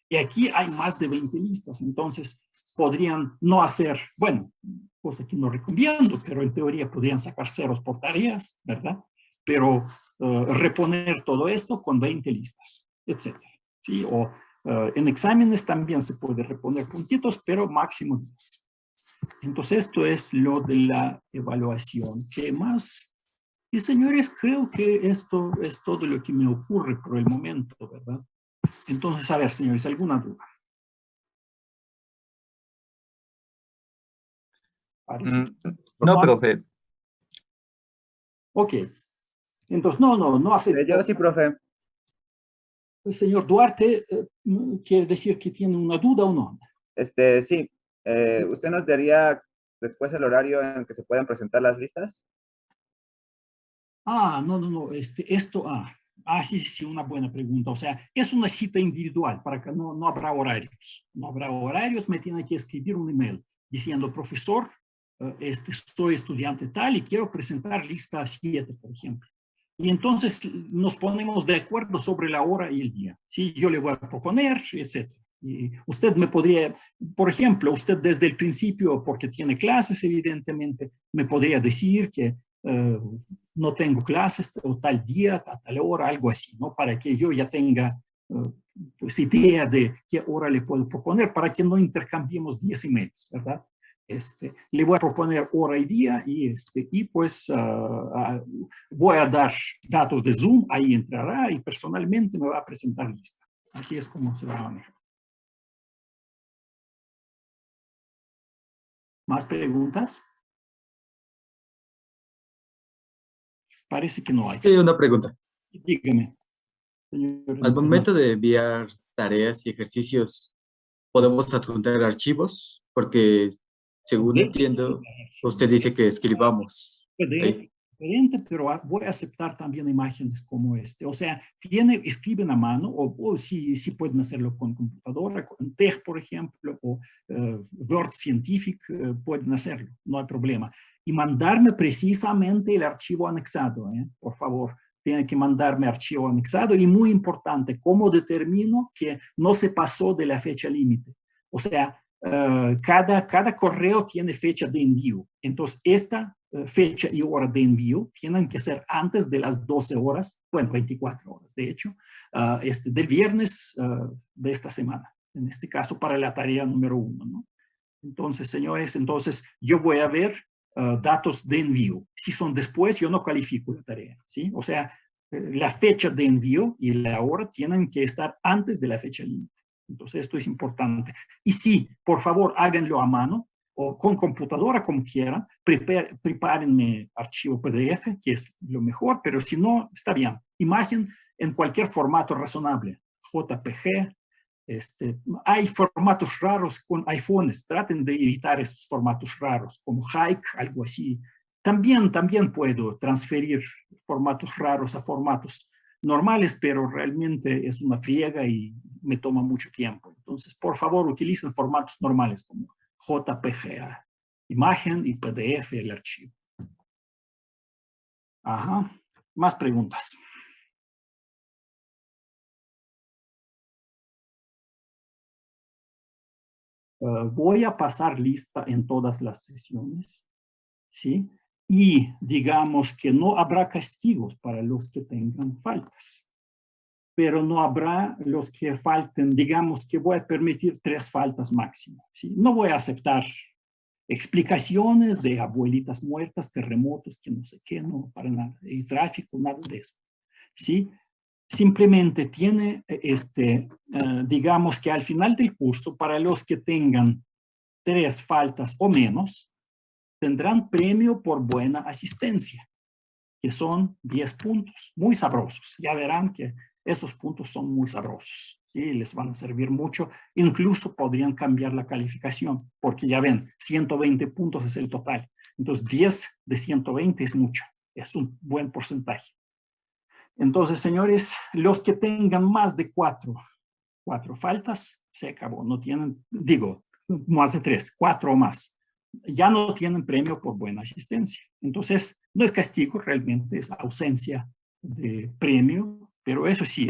Y aquí hay más de 20 listas, entonces podrían no hacer, bueno, cosa que no recomiendo, pero en teoría podrían sacar ceros por tareas, ¿verdad? Pero reponer todo esto con 20 listas, etcétera. ¿Sí? O en exámenes también se puede reponer puntitos, pero máximo 10. Entonces esto es lo de la evaluación. ¿Qué más? Y señores, creo que esto es todo lo que me ocurre por el momento, ¿verdad? Entonces, a ver, señores, ¿alguna duda? No, profe. Ok. Entonces, no hace... Yo sí, profe. El señor Duarte, ¿quiere decir que tiene una duda o no? Sí. ¿Usted nos daría después el horario en que se puedan presentar las listas? No. Sí, una buena pregunta. O sea, es una cita individual para que no habrá horarios. No habrá horarios, me tiene que escribir un email diciendo, profesor, soy estudiante tal y quiero presentar lista 7, por ejemplo. Y entonces nos ponemos de acuerdo sobre la hora y el día. ¿Sí? Yo le voy a proponer, etcétera. Y usted me podría, por ejemplo, usted desde el principio, porque tiene clases, evidentemente, me podría decir que no tengo clases o tal día, a tal hora, algo así, ¿no? Para que yo ya tenga pues idea de qué hora le puedo proponer, para que no intercambiemos días y meses, ¿verdad? Le voy a proponer hora y día y pues voy a dar datos de Zoom, ahí entrará y personalmente me va a presentar lista. Así es como se va a manejar. ¿Más preguntas? Parece que no hay. Sí, una pregunta. Dígame, señor. Al momento de enviar tareas y ejercicios, ¿podemos adjuntar archivos? Porque, según entiendo, usted dice que escribamos ahí. Diferente, pero voy a aceptar también imágenes como O sea, escriben a mano, o sí pueden hacerlo con computadora, con TeX, por ejemplo, o Word Scientific, pueden hacerlo, no hay problema. Y mandarme precisamente el archivo anexado, por favor. Tienen que mandarme archivo anexado y muy importante, ¿cómo determino que no se pasó de la fecha límite? O sea, cada correo tiene fecha de envío. Entonces, esta fecha y hora de envío tienen que ser antes de las 12 horas, bueno, 24 horas, de hecho, del viernes de esta semana, en este caso para la tarea número 1, ¿no? Entonces, señores, yo voy a ver datos de envío. Si son después, yo no califico la tarea, ¿sí? O sea, la fecha de envío y la hora tienen que estar antes de la fecha límite. Entonces, esto es importante. Y sí, por favor, háganlo a mano o con computadora, como quieran. Prepárenme archivo PDF, que es lo mejor, pero si no, está bien. Imagen en cualquier formato razonable. JPG, hay formatos raros con iPhones, traten de evitar estos formatos raros, como Hike, algo así. También puedo transferir formatos raros a formatos normales, pero realmente es una friega y me toma mucho tiempo. Entonces, por favor, utilicen formatos normales como JPG, imagen y PDF el archivo. Ajá. Más preguntas. Voy a pasar lista en todas las sesiones, ¿sí? Y digamos que no habrá castigos para los que tengan faltas, pero no habrá los que falten, digamos que voy a permitir 3 faltas máximo, ¿sí? No voy a aceptar explicaciones de abuelitas muertas, terremotos, que no sé qué, no, para nada, y tráfico, nada de eso, ¿sí? Simplemente tiene, digamos que al final del curso, para los que tengan 3 faltas o menos, tendrán premio por buena asistencia, que son 10 puntos, muy sabrosos. Ya verán que esos puntos son muy sabrosos, ¿sí? Les van a servir mucho. Incluso podrían cambiar la calificación, porque ya ven, 120 puntos es el total. Entonces, 10 de 120 es mucho, es un buen porcentaje. Entonces, señores, los que tengan más de 4 faltas, se acabó. No tienen, digo, más de 3, 4 o más. Ya no tienen premio por buena asistencia. Entonces, no es castigo, realmente es ausencia de premio, pero eso sí,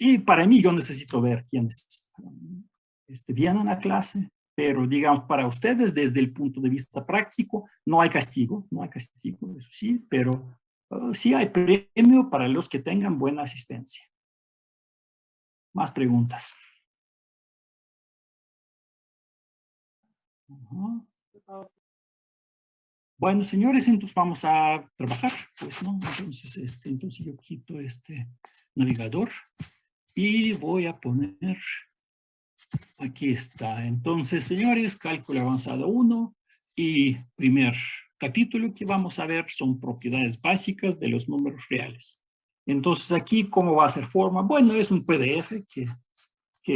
Y para mí yo necesito ver quiénes vienen a clase, pero digamos para ustedes desde el punto de vista práctico no hay castigo, eso sí, pero sí hay premio para los que tengan buena asistencia. Más preguntas. Bueno, señores, entonces vamos a trabajar, pues, ¿no? Entonces yo quito este navegador y voy a poner, aquí está. Entonces, señores, cálculo avanzado 1 y primer capítulo que vamos a ver son propiedades básicas de los números reales. Entonces, aquí, ¿cómo va a ser forma? Bueno, es un PDF que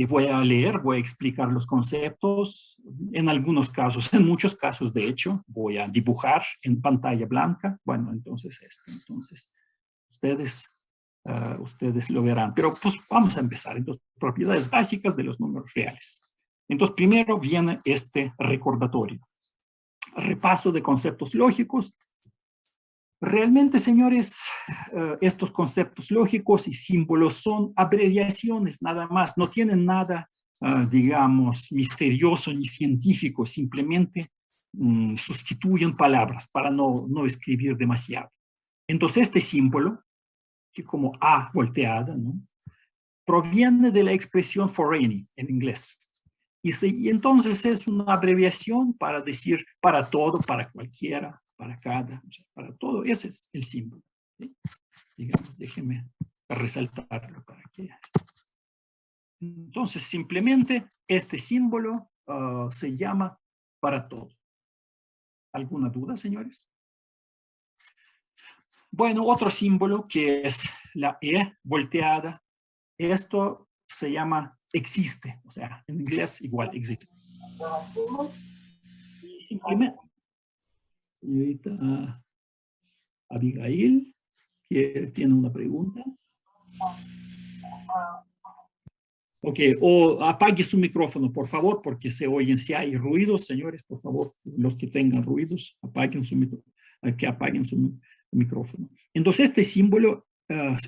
voy a leer, voy a explicar los conceptos. En algunos casos, en muchos casos, de hecho, voy a dibujar en pantalla blanca. Bueno, entonces ustedes lo verán. Pero pues vamos a empezar. Entonces, propiedades básicas de los números reales. Entonces, primero viene este recordatorio. Repaso de conceptos lógicos. Realmente, señores, estos conceptos lógicos y símbolos son abreviaciones nada más, no tienen nada, digamos, misterioso ni científico, simplemente sustituyen palabras para no escribir demasiado. Entonces, este símbolo, que como A volteada, ¿no?, proviene de la expresión for any en inglés. Y entonces es una abreviación para decir para todo, para cualquiera, para cada, o sea, para todo. Ese es el símbolo, ¿sí? Digamos, déjeme resaltarlo para que... Entonces, simplemente este símbolo se llama para todo. ¿Alguna duda, señores? Bueno, otro símbolo que es la E volteada. Esto se llama existe, o sea, en inglés igual existe. Y simplemente, señorita Abigail, que tiene una pregunta. Ok, o apague su micrófono, por favor, porque se oyen. Si hay ruidos, señores, por favor, los que tengan ruidos, apaguen su micrófono. Entonces, este símbolo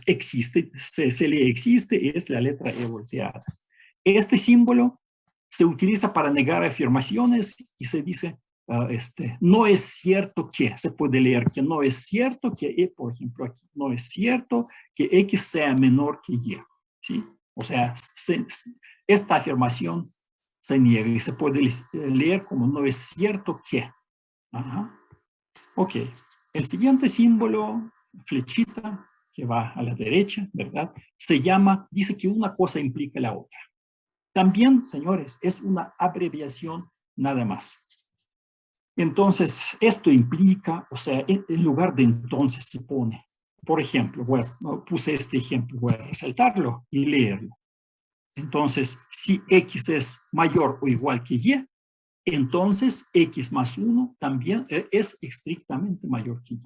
existe, se lee existe, es la letra E volteada. Este símbolo se utiliza para negar afirmaciones y se dice, no es cierto que, se puede leer que no es cierto que, por ejemplo, aquí, no es cierto que X sea menor que Y, ¿sí? O sea, esta afirmación se niega y se puede leer como no es cierto que. Ajá. Ok, el siguiente símbolo, flechita, que va a la derecha, ¿verdad? Se llama, dice que una cosa implica la otra. También, señores, es una abreviación nada más. Entonces, esto implica, o sea, en lugar de entonces se pone, por ejemplo, bueno, puse este ejemplo, voy a resaltarlo y leerlo. Entonces, si X es mayor o igual que Y, entonces X más 1 también es estrictamente mayor que Y.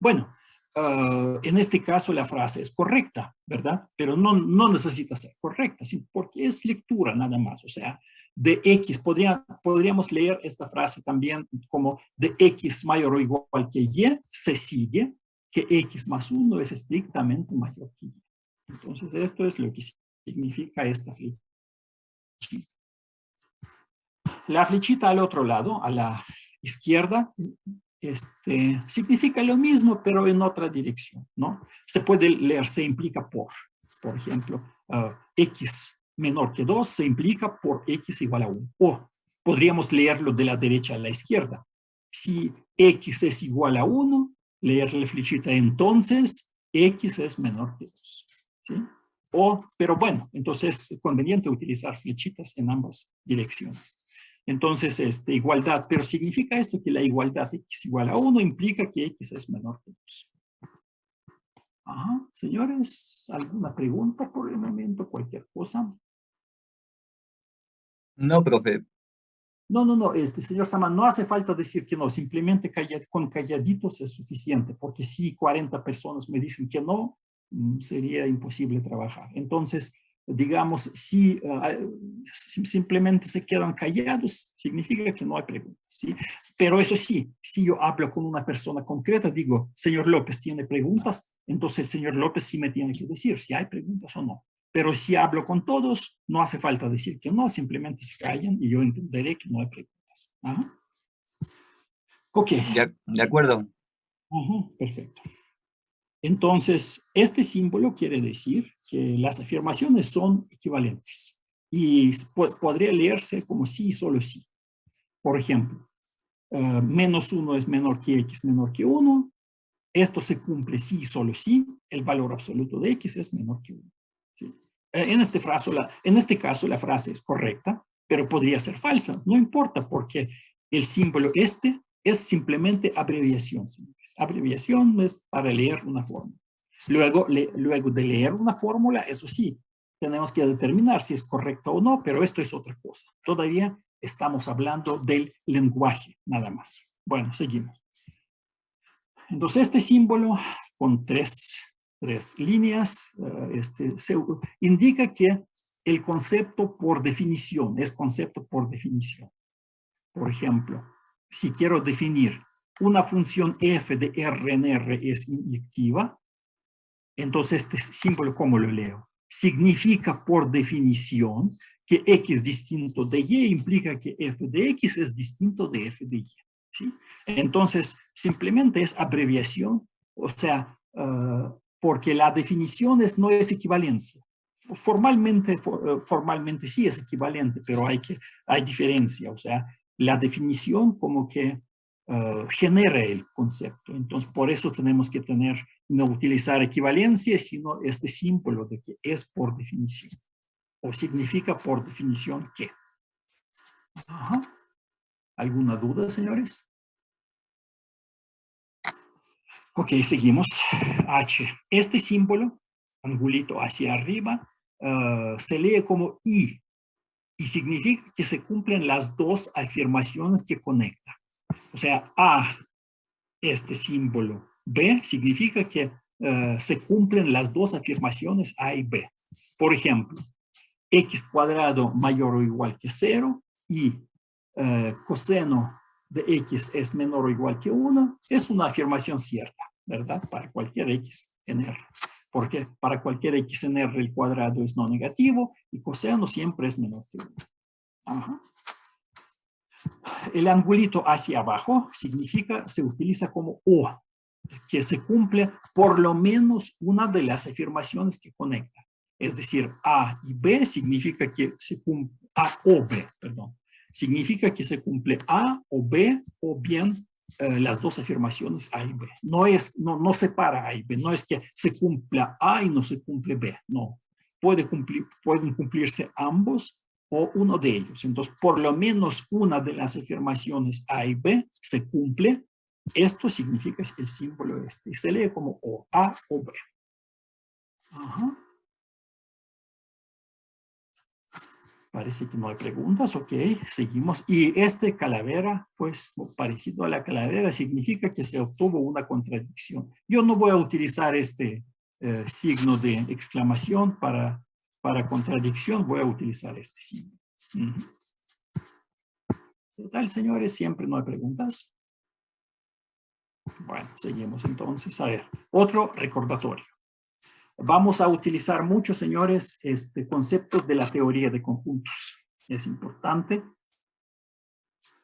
Bueno, en este caso la frase es correcta, ¿verdad? Pero no necesita ser correcta, ¿sí? Porque es lectura nada más. O sea, de X, podríamos leer esta frase también como de X mayor o igual que Y, se sigue que X más 1 es estrictamente mayor que Y. Entonces, esto es lo que significa esta flechita. La flechita al otro lado, a la izquierda, significa lo mismo, pero en otra dirección, ¿no? Se puede leer, se implica por ejemplo, X menor que 2 se implica por X igual a 1. O podríamos leerlo de la derecha a la izquierda. Si X es igual a 1, leer la flechita entonces X es menor que 2, ¿sí? Pero bueno, entonces es conveniente utilizar flechitas en ambas direcciones. Entonces, igualdad, pero significa esto que la igualdad X igual a 1 implica que X es menor que 2. Ajá, señores, ¿alguna pregunta por el momento? ¿Cualquier cosa? No, profe. No, señor Sama, no hace falta decir que no, simplemente con calladitos es suficiente, porque si 40 personas me dicen que no, sería imposible trabajar. Entonces, digamos, si simplemente se quedan callados, significa que no hay preguntas, ¿sí? Pero eso sí, si yo hablo con una persona concreta, digo, señor López, ¿tiene preguntas? Entonces el señor López sí me tiene que decir si hay preguntas o no. Pero si hablo con todos, no hace falta decir que no, simplemente se callan y yo entenderé que no hay preguntas. Ajá. Ok. De acuerdo. Perfecto. Entonces, este símbolo quiere decir que las afirmaciones son equivalentes y podría leerse como sí y solo sí. Por ejemplo, menos 1 es menor que x menor que 1. Esto se cumple sí y solo sí. El valor absoluto de x es menor que 1. ¿Sí? En este caso, la frase es correcta, pero podría ser falsa. No importa, porque el símbolo este es simplemente abreviación. Abreviación es para leer una fórmula. Luego de leer una fórmula, eso sí, tenemos que determinar si es correcta o no, pero esto es otra cosa. Todavía estamos hablando del lenguaje, nada más. Bueno, seguimos. Entonces, este símbolo con tres líneas indica que el concepto por definición es concepto por definición. Por ejemplo, si quiero definir una función f de R en R es inyectiva, entonces este símbolo, ¿cómo lo leo? Significa por definición que x distinto de y implica que f de x es distinto de f de y. ¿Sí? Entonces, simplemente es abreviación, o sea, porque la definición no es equivalencia. Formalmente sí es equivalente, pero hay diferencia, o sea, la definición como que genera el concepto. Entonces, por eso tenemos que no utilizar equivalencia, sino este símbolo de que es por definición, o significa por definición que. Ajá. ¿Alguna duda, señores? Ok, seguimos. H. Este símbolo, angulito hacia arriba, se lee como I y significa que se cumplen las dos afirmaciones que conectan. O sea, A, este símbolo. B significa que se cumplen las dos afirmaciones A y B. Por ejemplo, x cuadrado mayor o igual que 0 y coseno de x es menor o igual que 1, es una afirmación cierta, ¿verdad? Para cualquier x en R. Porque para cualquier x en R el cuadrado es no negativo y coseno siempre es menor que 1. Ajá. El angulito hacia abajo se utiliza como O, que se cumple por lo menos una de las afirmaciones que conectan. Es decir, A y B significa que se cumple, A o B, perdón. Significa que se cumple A o B o bien las dos afirmaciones A y B. No separa A y B, no es que se cumpla A y no se cumple B, no. Pueden cumplirse ambos o uno de ellos. Entonces, por lo menos una de las afirmaciones A y B se cumple. Esto significa el símbolo este. Y se lee como O, A o B. Ajá. Parece que no hay preguntas. Ok, seguimos. Y este calavera, pues parecido a la calavera, significa que se obtuvo una contradicción. Yo no voy a utilizar este signo de exclamación para contradicción. Voy a utilizar este signo. ¿Qué tal, señores? Siempre no hay preguntas. Bueno, seguimos entonces. A ver, otro recordatorio. Vamos a utilizar mucho, señores, conceptos de la teoría de conjuntos. Es importante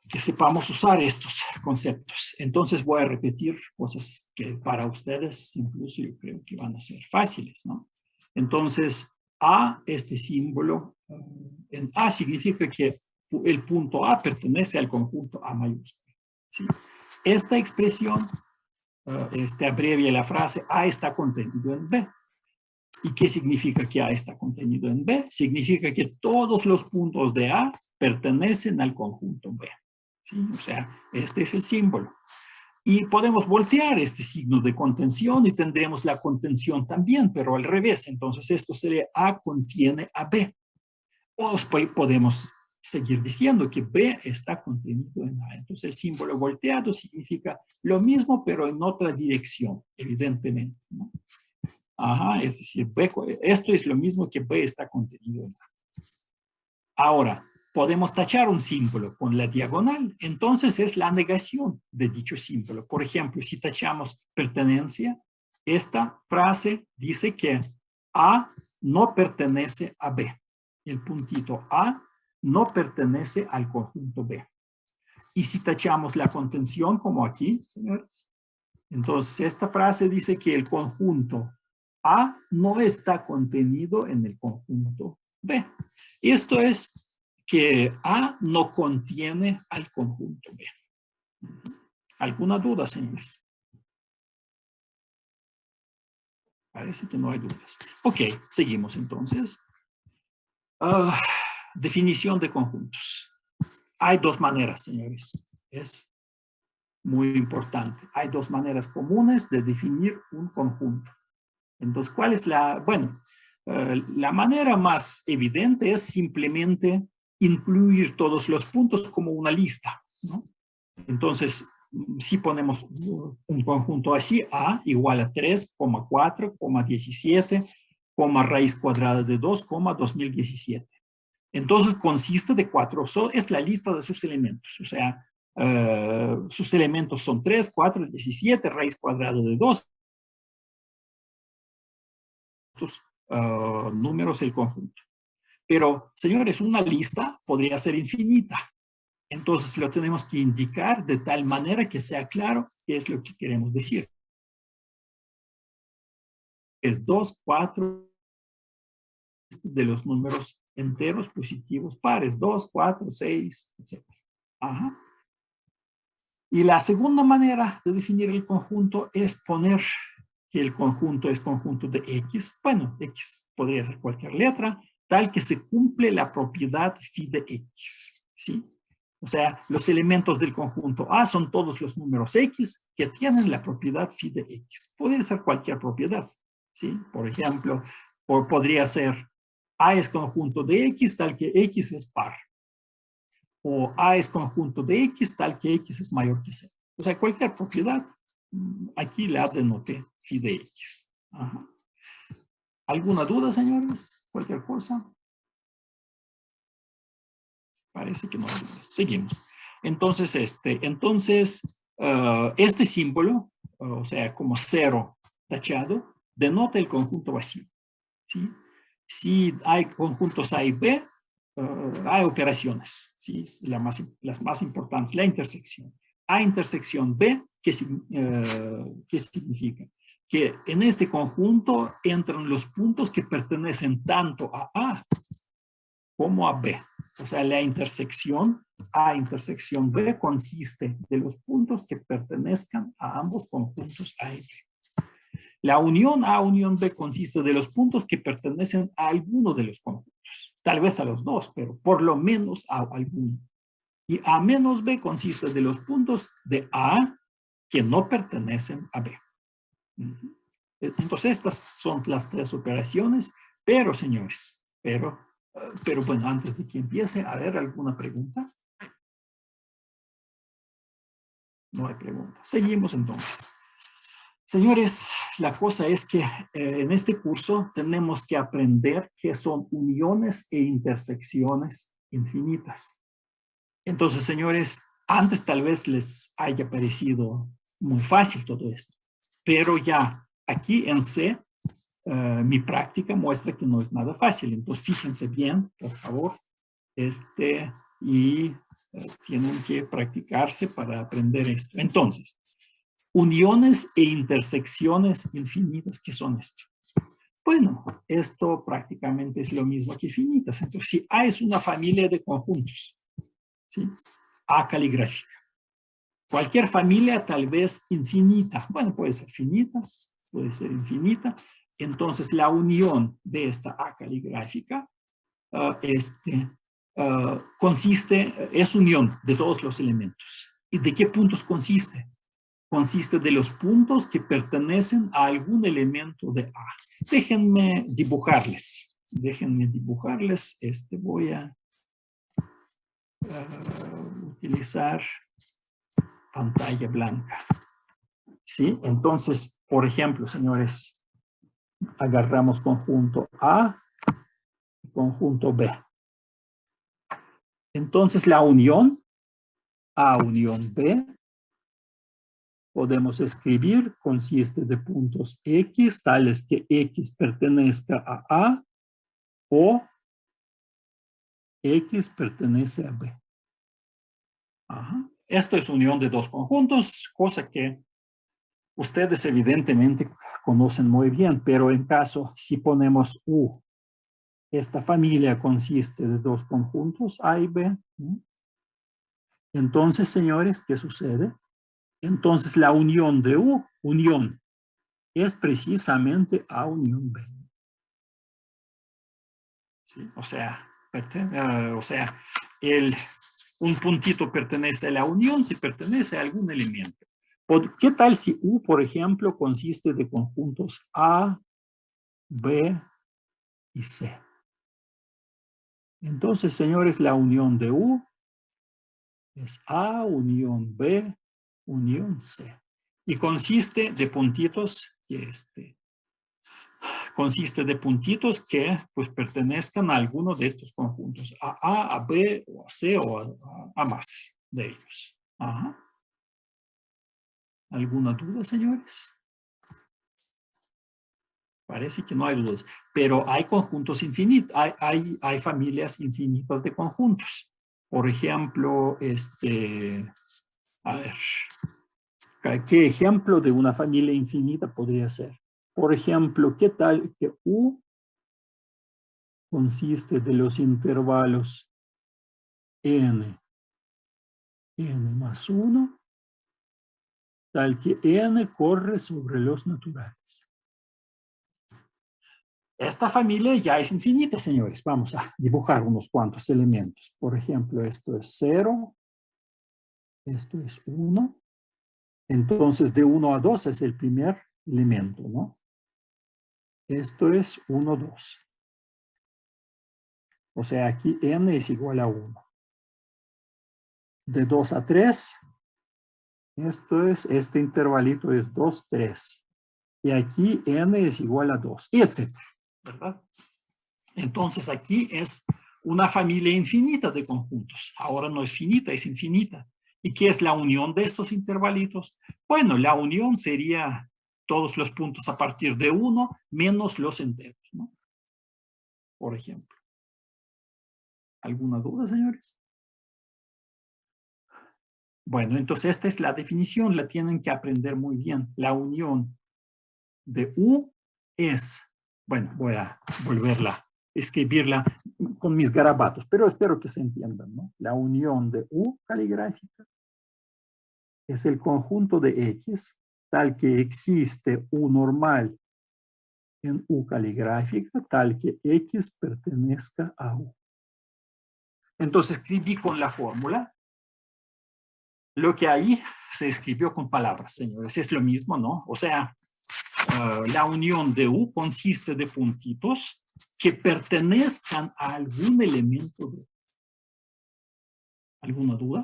que sepamos usar estos conceptos. Entonces voy a repetir cosas que para ustedes incluso yo creo que van a ser fáciles, ¿no? Entonces, A, este símbolo, en A significa que el punto A pertenece al conjunto A mayúsculo. ¿Sí? Esta expresión abrevia la frase A está contenido en B. ¿Y qué significa que A está contenido en B? Significa que todos los puntos de A pertenecen al conjunto B. ¿Sí? O sea, este es el símbolo. Y podemos voltear este signo de contención y tendremos la contención también, pero al revés. Entonces esto sería A contiene a B. O podemos seguir diciendo que B está contenido en A. Entonces el símbolo volteado significa lo mismo, pero en otra dirección, evidentemente, ¿no? Ajá, es decir, B, esto es lo mismo que B está contenido en A. Ahora, podemos tachar un símbolo con la diagonal, entonces es la negación de dicho símbolo. Por ejemplo, si tachamos pertenencia, esta frase dice que A no pertenece a B. El puntito A no pertenece al conjunto B. Y si tachamos la contención, como aquí, señores, entonces esta frase dice que el conjunto A no está contenido en el conjunto B. Esto es que A no contiene al conjunto B. ¿Alguna duda, señores? Parece que no hay dudas. Ok, seguimos entonces. Definición de conjuntos. Hay dos maneras, señores. Es muy importante. Hay dos maneras comunes de definir un conjunto. Entonces, ¿cuál es la? Bueno, la manera más evidente es simplemente incluir todos los puntos como una lista, ¿no? Entonces, si ponemos un conjunto así, A igual a 3, 4, 17, raíz cuadrada de 2, 2017. Entonces, consiste de 4, es la lista de sus elementos, o sea, sus elementos son 3, 4, 17, raíz cuadrada de 2. Estos números del conjunto. Pero, señores, una lista podría ser infinita. Entonces, lo tenemos que indicar de tal manera que sea claro qué es lo que queremos decir. Es 2, 4 de los números enteros positivos pares, 2, 4, 6, etc. Ajá. Y la segunda manera de definir el conjunto es poner que el conjunto es conjunto de X. Bueno, X podría ser cualquier letra, tal que se cumple la propiedad phi de X, ¿sí? O sea, los elementos del conjunto A son todos los números X que tienen la propiedad phi de X. Puede ser cualquier propiedad, ¿sí? Por ejemplo, podría ser A es conjunto de X tal que X es par. O A es conjunto de X tal que X es mayor que C. O sea, cualquier propiedad, aquí la denoté phi de X. Ajá. ¿Alguna duda, señores? ¿Cualquier cosa? Parece que no hay dudas. Seguimos. Entonces, este símbolo, o sea, como 0 tachado, denota el conjunto vacío, ¿sí? Si hay conjuntos A y B, hay operaciones, ¿sí? Las más importantes, la intersección. A intersección B, ¿qué significa? Que en este conjunto entran los puntos que pertenecen tanto a A como a B. O sea, la intersección A intersección B consiste de los puntos que pertenezcan a ambos conjuntos A y B. La unión A unión B consiste de los puntos que pertenecen a alguno de los conjuntos. Tal vez a los dos, pero por lo menos a alguno. Y A menos B consiste de los puntos de A que no pertenecen a B. Entonces, estas son las tres operaciones, pero, señores, pero bueno, antes de que empiece, a ver, ¿alguna pregunta? No hay pregunta. Seguimos entonces. Señores, la cosa es que en este curso tenemos que aprender qué son uniones e intersecciones infinitas. Entonces, señores, antes tal vez les haya parecido muy fácil todo esto, pero ya aquí en C, mi práctica muestra que no es nada fácil. Entonces, fíjense bien, por favor, y tienen que practicarse para aprender esto. Entonces, uniones e intersecciones infinitas, ¿qué son esto? Bueno, esto prácticamente es lo mismo que infinitas. Entonces, si A es una familia de conjuntos, ¿sí? A caligráfica. Cualquier familia tal vez infinita. Bueno, puede ser finita, puede ser infinita. Entonces, la unión de esta A caligráfica es unión de todos los elementos. ¿Y de qué puntos consiste? Consiste de los puntos que pertenecen a algún elemento de A. Déjenme dibujarles. Voy a utilizar pantalla blanca. ¿Sí? Entonces, por ejemplo, señores, agarramos conjunto A y conjunto B. Entonces, la unión A unión B podemos escribir, consiste de puntos X, tales que X pertenezca a A o X pertenece a B. Ajá. Esto es unión de dos conjuntos, cosa que ustedes evidentemente conocen muy bien, pero en caso, si ponemos U, esta familia consiste de dos conjuntos, A y B. Entonces, señores, ¿qué sucede? Entonces, la unión de U, unión, es precisamente A unión B. ¿Sí? O sea, un puntito pertenece a la unión si pertenece a algún elemento. ¿Qué tal si U, por ejemplo, consiste de conjuntos A, B y C? Entonces, señores, la unión de U es A, unión B, unión C. Y consiste de puntitos que pues pertenezcan a alguno de estos conjuntos, a A, a B, o a C, o a más de ellos. Ajá. ¿Alguna duda, señores? Parece que no hay dudas, pero hay conjuntos infinitos, hay familias infinitas de conjuntos. Por ejemplo, a ver, ¿qué ejemplo de una familia infinita podría ser? Por ejemplo, ¿qué tal que U consiste de los intervalos n más 1, tal que n corre sobre los naturales? Esta familia ya es infinita, señores. Vamos a dibujar unos cuantos elementos. Por ejemplo, esto es 0, esto es 1. Entonces, de 1 a 2 es el primer elemento, ¿no? Esto es 1, 2. O sea, aquí n es igual a 1. De 2 a 3, este intervalito es 2, 3. Y aquí n es igual a 2, y etc. ¿Verdad? Entonces, aquí es una familia infinita de conjuntos. Ahora no es finita, es infinita. ¿Y qué es la unión de estos intervalitos? Bueno, la unión sería todos los puntos a partir de 1 menos los enteros, ¿no? Por ejemplo. ¿Alguna duda, señores? Bueno, entonces esta es la definición, la tienen que aprender muy bien. La unión de U es, bueno, voy a volverla, escribirla con mis garabatos, pero espero que se entiendan, ¿no? La unión de U caligráfica es el conjunto de X, tal que existe U normal en U caligráfica, tal que X pertenezca a U. Entonces escribí con la fórmula. Lo que ahí se escribió con palabras, señores, es lo mismo, ¿no? O sea, la unión de U consiste de puntitos que pertenezcan a algún elemento de U. ¿Alguna duda?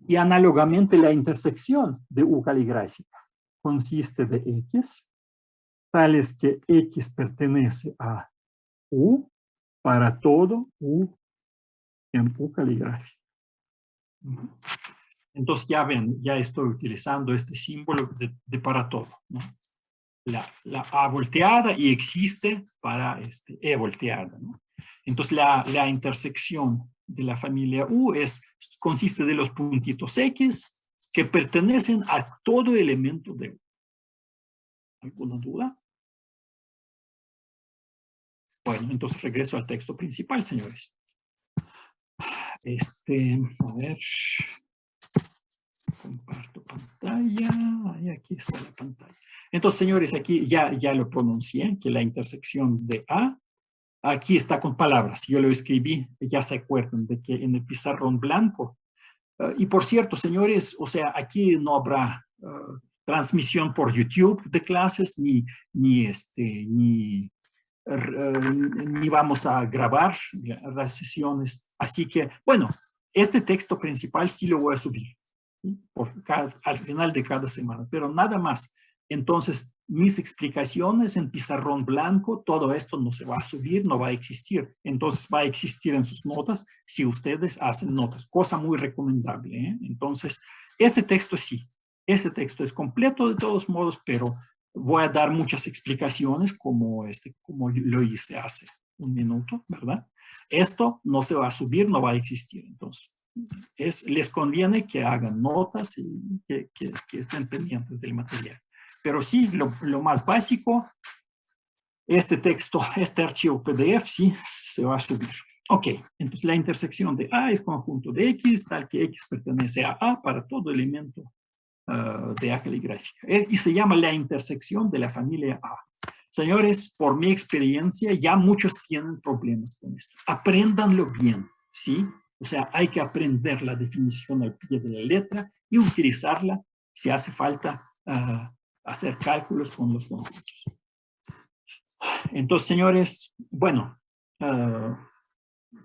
Y análogamente la intersección de U caligráfica consiste de X, tales que X pertenece a U para todo U en U caligráfica. Entonces ya ven, ya estoy utilizando este símbolo de para todo, ¿no? La A volteada y existe para E volteada, ¿no? Entonces la intersección de la familia U consiste de los puntitos X que pertenecen a todo elemento de U. ¿Alguna duda? Bueno, entonces regreso al texto principal, señores. A ver. Comparto pantalla. Ahí, aquí está la pantalla. Entonces, señores, aquí ya lo pronuncié, que la intersección de A, aquí está con palabras. Yo lo escribí, ya se acuerdan de que en el pizarrón blanco. Y por cierto, señores, o sea, aquí no habrá transmisión por YouTube de clases, ni vamos a grabar las sesiones. Así que, bueno, este texto principal sí lo voy a subir al final de cada semana, pero nada más. Entonces, mis explicaciones en pizarrón blanco, todo esto no se va a subir, no va a existir. Entonces, va a existir en sus notas si ustedes hacen notas, cosa muy recomendable, ¿eh? Entonces, ese texto sí, Ese texto es completo de todos modos, pero voy a dar muchas explicaciones como lo hice hace un minuto, ¿verdad? Esto no se va a subir, no va a existir. Entonces, les conviene que hagan notas y que estén pendientes del material. Pero sí, lo más básico, este texto, este archivo PDF, sí se va a subir. Ok, entonces la intersección de A es conjunto de X, tal que X pertenece a A para todo elemento de A caligráfica. Y se llama la intersección de la familia A. Señores, por mi experiencia, ya muchos tienen problemas con esto. Apréndanlo bien, ¿sí? O sea, hay que aprender la definición al pie de la letra y utilizarla si hace falta hacer cálculos con los conjuntos. Entonces, señores, bueno,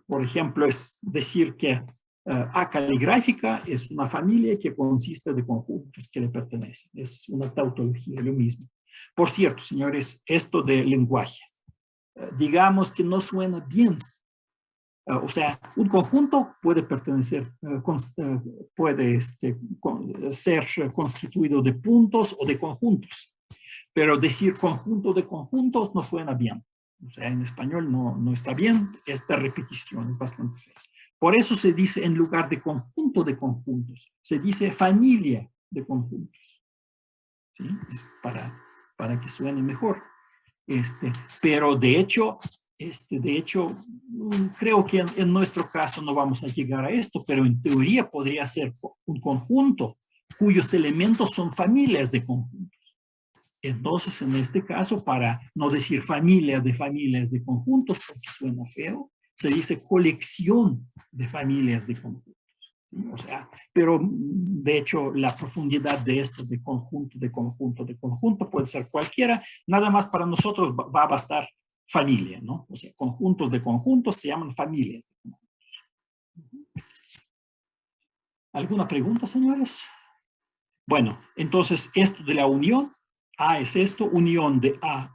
por ejemplo, es decir que A caligráfica es una familia que consiste de conjuntos que le pertenecen. Es una tautología, lo mismo. Por cierto, señores, esto de lenguaje, digamos que no suena bien. O sea, un conjunto puede pertenecer, puede ser constituido de puntos o de conjuntos, pero decir conjunto de conjuntos no suena bien. O sea, en español no está bien, esta repetición es bastante fea. Por eso se dice, en lugar de conjunto de conjuntos, se dice familia de conjuntos. ¿Sí? Para que suene mejor. Pero de hecho, creo que en nuestro caso no vamos a llegar a esto, pero en teoría podría ser un conjunto cuyos elementos son familias de conjuntos. Entonces, en este caso, para no decir familias de conjuntos, porque suena feo, se dice colección de familias de conjuntos. O sea, pero de hecho la profundidad de esto de conjunto puede ser cualquiera, nada más para nosotros va a bastar familia, ¿no? O sea, conjuntos de conjuntos se llaman familias de conjuntos. ¿Alguna pregunta, señores? Bueno, entonces esto de la unión, A es esto, unión de A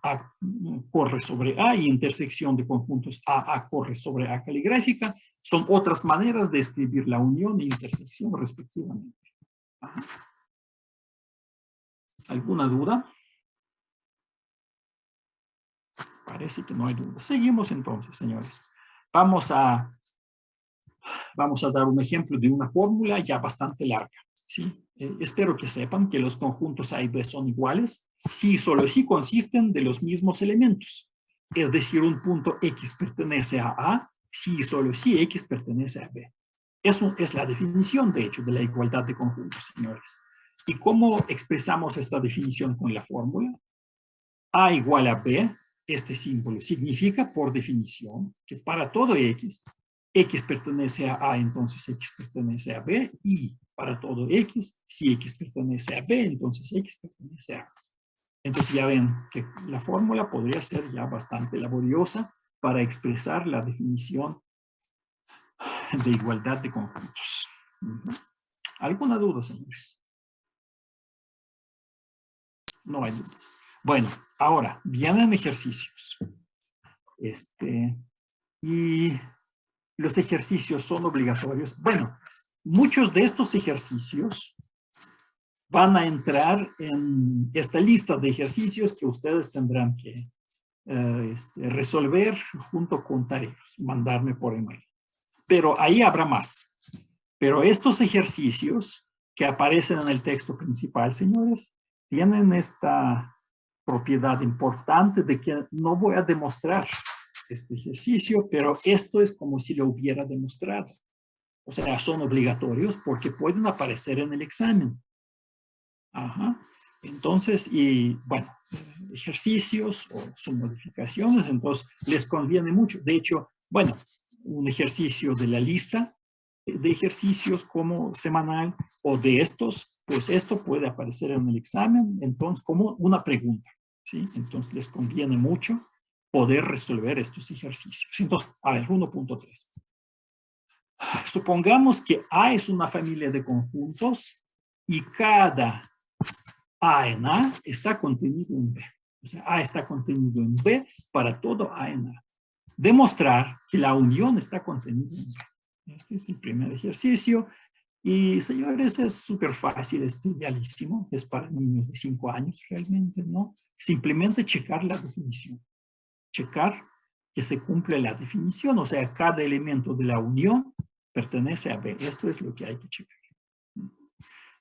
corre sobre A y intersección de conjuntos A corre sobre A caligráfica, son otras maneras de escribir la unión e intersección respectivamente. ¿Alguna duda? Parece que no hay duda. Seguimos entonces, señores. Vamos a dar un ejemplo de una fórmula ya bastante larga. ¿Sí? Espero que sepan que los conjuntos A y B son iguales si solo si consisten de los mismos elementos. Es decir, un punto X pertenece a A si y solo si X pertenece a B. Eso es la definición, de hecho, de la igualdad de conjuntos, señores. ¿Y cómo expresamos esta definición con la fórmula? A igual a B, este símbolo significa, por definición, que para todo X, X pertenece a A, entonces X pertenece a B, y para todo X, si X pertenece a B, entonces X pertenece a A. Entonces ya ven que la fórmula podría ser ya bastante laboriosa para expresar la definición de igualdad de conjuntos. ¿Alguna duda, señores? No hay dudas. Bueno, ahora vienen ejercicios. Y los ejercicios son obligatorios. Bueno, muchos de estos ejercicios van a entrar en esta lista de ejercicios que ustedes tendrán que resolver junto con tareas, mandarme por email. Pero ahí habrá más. Pero estos ejercicios que aparecen en el texto principal, señores, tienen esta propiedad importante de que no voy a demostrar este ejercicio, pero esto es como si lo hubiera demostrado. O sea, son obligatorios porque pueden aparecer en el examen. Ajá. Entonces, y bueno, ejercicios o sus modificaciones, entonces les conviene mucho. De hecho, bueno, un ejercicio de la lista de ejercicios como semanal o de estos, pues esto puede aparecer en el examen, entonces como una pregunta, ¿sí? Entonces les conviene mucho poder resolver estos ejercicios. Entonces, a ver, 1.3. Supongamos que A es una familia de conjuntos y cada A en A está contenido en B. O sea, A está contenido en B para todo A en A. Demostrar que la unión está contenida en B. Este es el primer ejercicio. Y señores, es súper fácil, es trivialísimo, es para niños de 5 años realmente, ¿no? Simplemente checar la definición, checar que se cumple la definición, o sea, cada elemento de la unión pertenece a B. Esto es lo que hay que checar.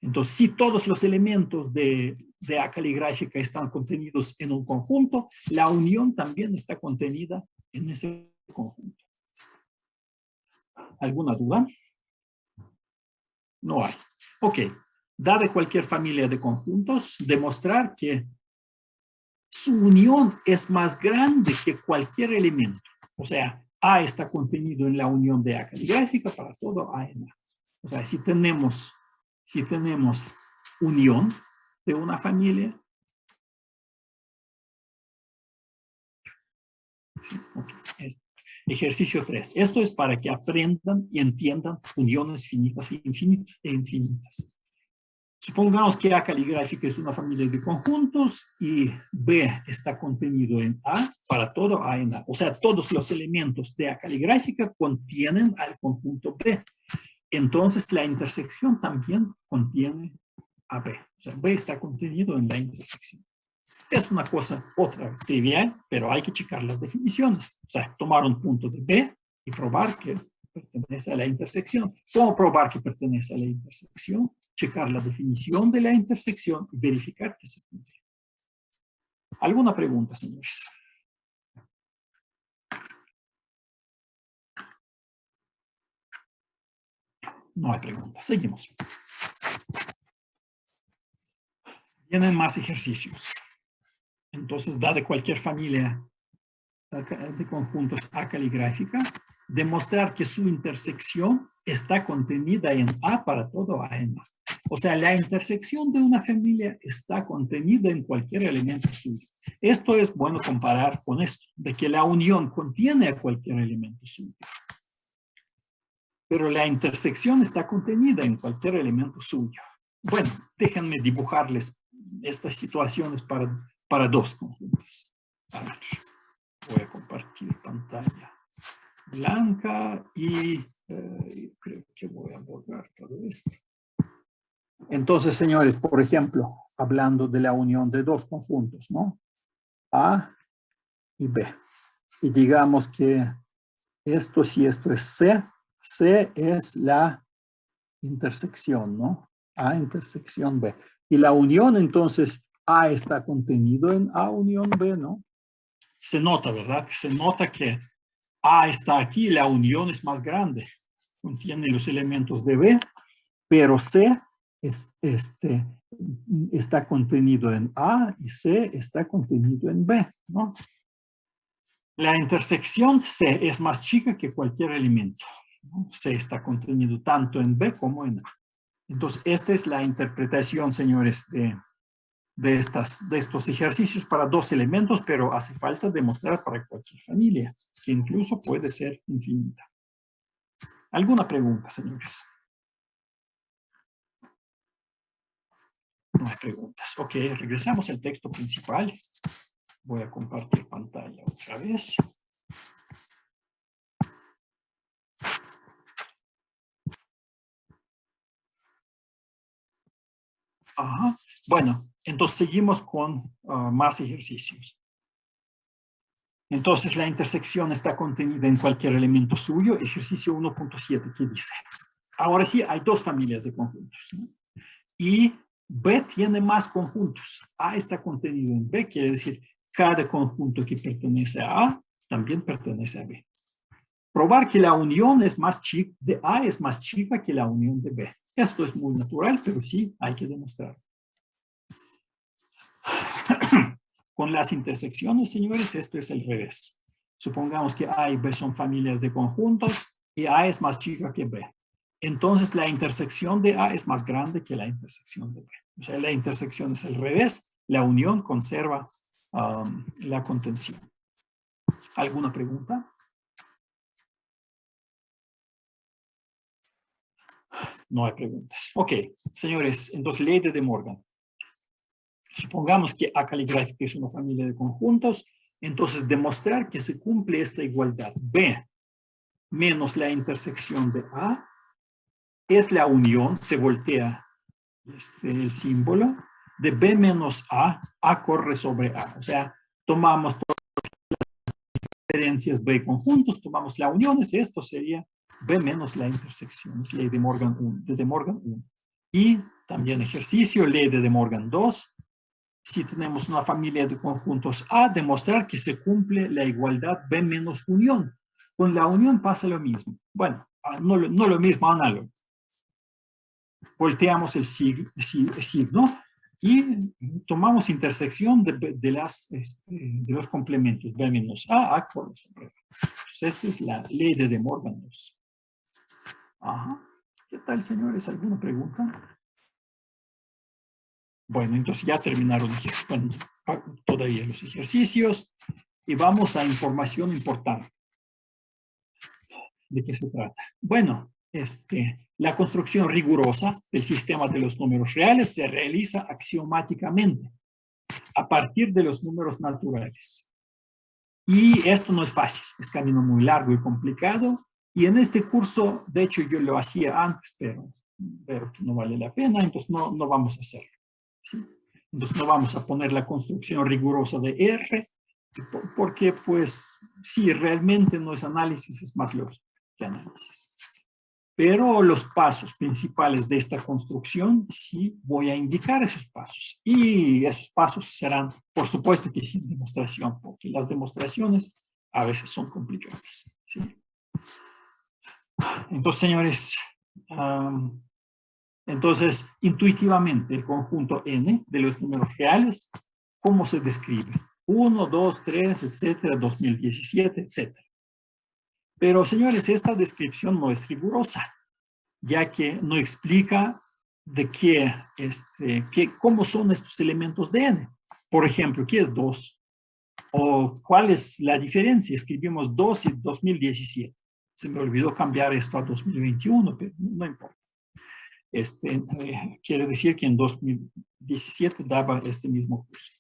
Entonces, si todos los elementos de A caligráfica están contenidos en un conjunto, la unión también está contenida en ese conjunto. ¿Alguna duda? No hay. Ok. Dada cualquier familia de conjuntos, demostrar que su unión es más grande que cualquier elemento. O sea, A está contenido en la unión de A caligráfica para todo A en A. O sea, si tenemos unión de una familia. Sí, okay. Ejercicio 3. Esto es para que aprendan y entiendan uniones finitas e infinitas. Supongamos que A caligráfica es una familia de conjuntos y B está contenido en A para todo A en A. O sea, todos los elementos de A caligráfica contienen al conjunto B. Entonces, la intersección también contiene a B. O sea, B está contenido en la intersección. Es una cosa, otra trivial, pero hay que checar las definiciones. O sea, tomar un punto de B y probar que pertenece a la intersección. ¿Cómo probar que pertenece a la intersección? Checar la definición de la intersección y verificar que se cumple. ¿Alguna pregunta, señores? No hay preguntas. Seguimos. Vienen más ejercicios. Entonces, dada cualquier familia de conjuntos A caligráfica, demostrar que su intersección está contenida en A para todo A en A. O sea, la intersección de una familia está contenida en cualquier elemento suyo. Esto es bueno comparar con esto, de que la unión contiene a cualquier elemento suyo. Pero la intersección está contenida en cualquier elemento suyo. Bueno, déjenme dibujarles estas situaciones para dos conjuntos. A ver, voy a compartir pantalla blanca y creo que voy a borrar todo esto. Entonces, señores, por ejemplo, hablando de la unión de dos conjuntos, ¿no? A y B. Y digamos que esto, si esto es C, C es la intersección, ¿no? A intersección B. Y la unión, entonces, A está contenido en A unión B, ¿no? Se nota, ¿verdad? Se nota que A está aquí y la unión es más grande. Contiene los elementos de B, pero C está contenido en A y C está contenido en B, ¿no? La intersección C es más chica que cualquier elemento, ¿no? C está contenido tanto en B como en A. Entonces, esta es la interpretación, señores, de estos ejercicios para dos elementos, pero hace falta demostrar para cualquier familia, que incluso puede ser infinita. ¿Alguna pregunta, señores? No hay preguntas. Ok, regresamos al texto principal. Voy a compartir pantalla otra vez. Ajá. Bueno, entonces seguimos con más ejercicios. Entonces la intersección está contenida en cualquier elemento suyo. Ejercicio 1.7, ¿qué dice? Ahora sí, hay dos familias de conjuntos, ¿no? Y B tiene más conjuntos. A está contenido en B, quiere decir cada conjunto que pertenece a A también pertenece a B. Probar que la unión es más chica de A es más chica que la unión de B. Esto es muy natural, pero sí hay que demostrar. Con las intersecciones, señores, esto es el revés. Supongamos que A y B son familias de conjuntos y A es más chica que B. Entonces, la intersección de A es más grande que la intersección de B. O sea, la intersección es el revés, la unión conserva la contención. ¿Alguna pregunta? No hay preguntas. Ok, señores, entonces ley de De Morgan. Supongamos que A caligráfica es una familia de conjuntos, entonces demostrar que se cumple esta igualdad. B menos la intersección de A es la unión, se voltea el símbolo, de B menos A corre sobre A. O sea, tomamos todas las diferencias B conjuntos, tomamos la unión, esto sería B menos la intersección, es ley de Morgan 1, de Morgan 1. Y también ejercicio, ley de Morgan 2. Si tenemos una familia de conjuntos A, demostrar que se cumple la igualdad B menos unión. Con la unión pasa lo mismo. Bueno, no lo mismo, análogo. Volteamos el signo y tomamos intersección de los complementos. B menos A corre sobre A. Entonces, esta es la ley de Morgan 2. Ajá. ¿Qué tal, señores? ¿Alguna pregunta? Bueno, entonces ya terminaron todavía los ejercicios y vamos a información importante. ¿De qué se trata? Bueno, la construcción rigurosa del sistema de los números reales se realiza axiomáticamente a partir de los números naturales. Y esto no es fácil, es camino muy largo y complicado. Y en este curso, de hecho, yo lo hacía antes, pero que no vale la pena, entonces no vamos a hacerlo. ¿Sí? Entonces no vamos a poner la construcción rigurosa de R, porque pues sí, realmente no es análisis, es más lógico que análisis. Pero los pasos principales de esta construcción, sí voy a indicar esos pasos. Y esos pasos serán, por supuesto que sin demostración, porque las demostraciones a veces son complicadas. ¿Sí? Entonces, señores, entonces, intuitivamente, el conjunto N de los números reales, ¿cómo se describe? 1, 2, 3, etcétera, 2017, etcétera. Pero, señores, esta descripción no es rigurosa, ya que no explica de cómo son estos elementos de N. Por ejemplo, ¿qué es 2? ¿O cuál es la diferencia? Escribimos 2 y 2017. Se me olvidó cambiar esto a 2021, pero no importa. Quiere decir que en 2017 daba este mismo curso.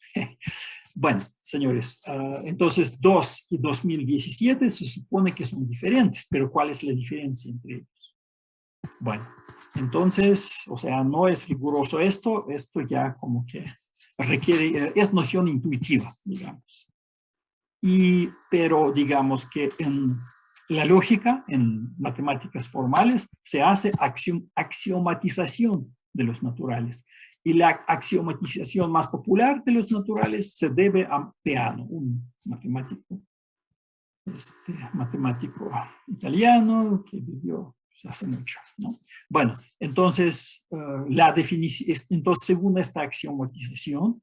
Bueno, señores, entonces 2 y 2017 se supone que son diferentes, pero ¿cuál es la diferencia entre ellos? Bueno, entonces, o sea, no es riguroso esto ya como que requiere, es noción intuitiva, digamos. Pero digamos que en la lógica, en matemáticas formales, se hace axiomatización de los naturales. Y la axiomatización más popular de los naturales se debe a Peano, un matemático italiano que vivió hace mucho, ¿no? Bueno, entonces, la definición, entonces, según esta axiomatización,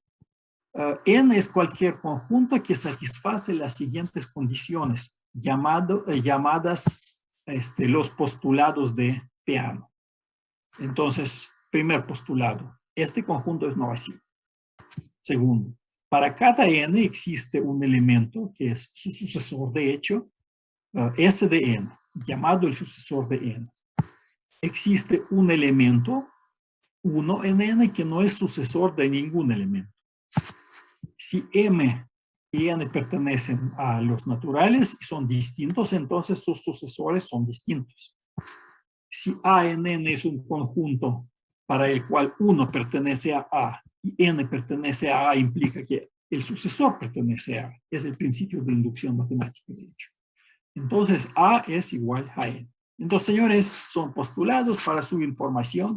N es cualquier conjunto que satisface las siguientes condiciones, llamadas los postulados de Peano. Entonces, primer postulado, este conjunto es no vacío. Segundo, para cada N existe un elemento que es su sucesor de hecho, S de N, llamado el sucesor de N. Existe un elemento, 1 en N, que no es sucesor de ningún elemento. Si M y N pertenecen a los naturales y son distintos, entonces sus sucesores son distintos. Si A en N es un conjunto para el cual 1 pertenece a A y N pertenece a A, implica que el sucesor pertenece a A. Es el principio de inducción matemática, de hecho. Entonces, A es igual a N. Entonces, señores, son postulados para su información.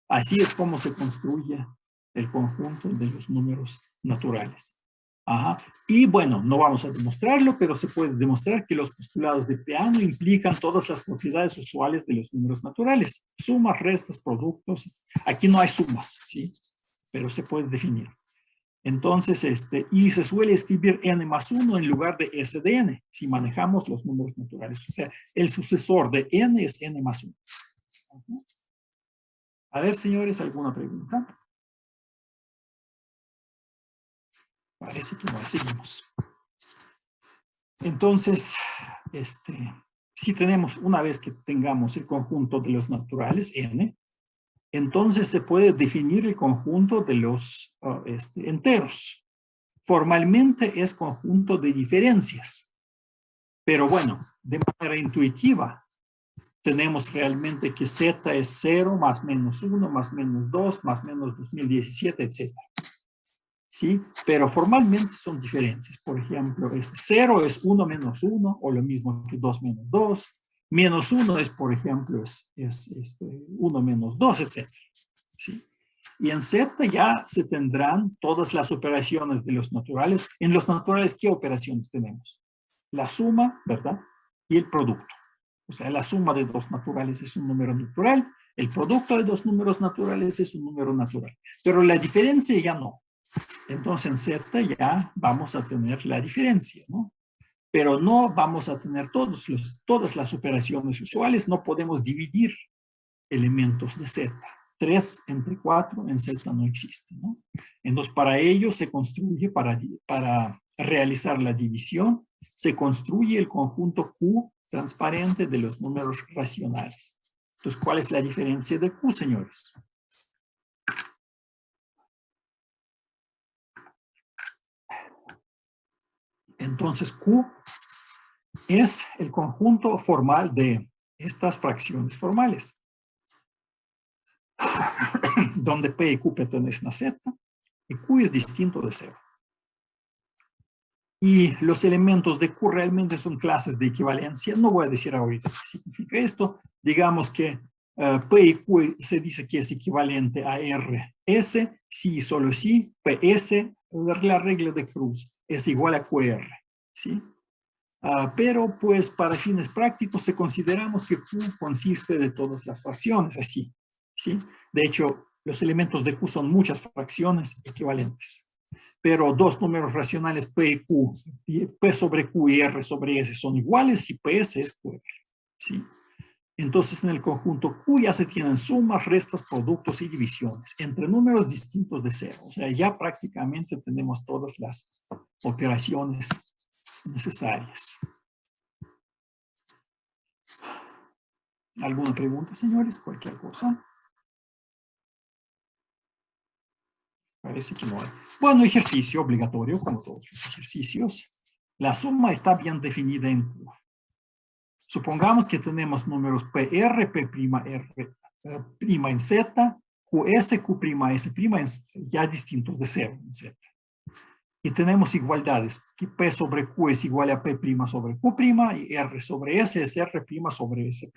Así es como se construye el conjunto de los números naturales. Ajá. Y bueno, no vamos a demostrarlo, pero se puede demostrar que los postulados de Peano implican todas las propiedades usuales de los números naturales. Sumas, restas, productos. Aquí no hay sumas, ¿sí? Pero se puede definir. Entonces, y se suele escribir n más 1 en lugar de s de n, si manejamos los números naturales. O sea, el sucesor de n es n más 1. A ver, señores, ¿alguna pregunta? Parece que no, seguimos. Entonces, si tenemos, una vez que tengamos el conjunto de los naturales, n, entonces se puede definir el conjunto de los enteros. Formalmente es conjunto de diferencias. Pero bueno, de manera intuitiva, tenemos realmente que Z es 0, más menos 1, más menos 2, más menos 2017, etc. ¿Sí? Pero formalmente son diferencias. Por ejemplo, 0 es 1 menos 1, o lo mismo que 2 menos 2. Menos 1 es, por ejemplo, 1 menos 2, etc. ¿Sí? Y en Z ya se tendrán todas las operaciones de los naturales. En los naturales, ¿qué operaciones tenemos? La suma, ¿verdad? Y el producto. O sea, la suma de dos naturales es un número natural, el producto de dos números naturales es un número natural. Pero la diferencia ya no. Entonces en Z ya vamos a tener la diferencia, ¿no? Pero no vamos a tener todas las operaciones usuales, no podemos dividir elementos de Z. 3 entre 4 en Z no existe, ¿no? Entonces, para ello se construye, para realizar la división, se construye el conjunto Q transparente de los números racionales. Entonces, ¿cuál es la diferencia de Q, señores? Entonces, Q es el conjunto formal de estas fracciones formales, donde P y Q pertenecen a Z, y Q es distinto de 0. Y los elementos de Q realmente son clases de equivalencia. No voy a decir ahorita qué significa esto. Digamos que P y Q se dice que es equivalente a RS, si y solo si PS, la regla de Cruz, es igual a QR, ¿sí? Pero pues para fines prácticos consideramos que Q consiste de todas las fracciones, así, ¿sí? De hecho, los elementos de Q son muchas fracciones equivalentes. Pero dos números racionales P y Q, P sobre Q y R sobre S son iguales si PS es QR, ¿sí? Entonces en el conjunto Q ya se tienen sumas, restas, productos y divisiones entre números distintos de 0. O sea, ya prácticamente tenemos todas las operaciones necesarias. ¿Alguna pregunta, señores? ¿Cualquier cosa? Parece que no hay. Bueno, ejercicio obligatorio, como todos los ejercicios. La suma está bien definida en Q. Supongamos que tenemos números PR, P', R' en Z, QS, Q'S' ya distintos de 0 en Z. Y tenemos igualdades, que P sobre Q es igual a P' sobre Q' y R sobre S es R' sobre S'.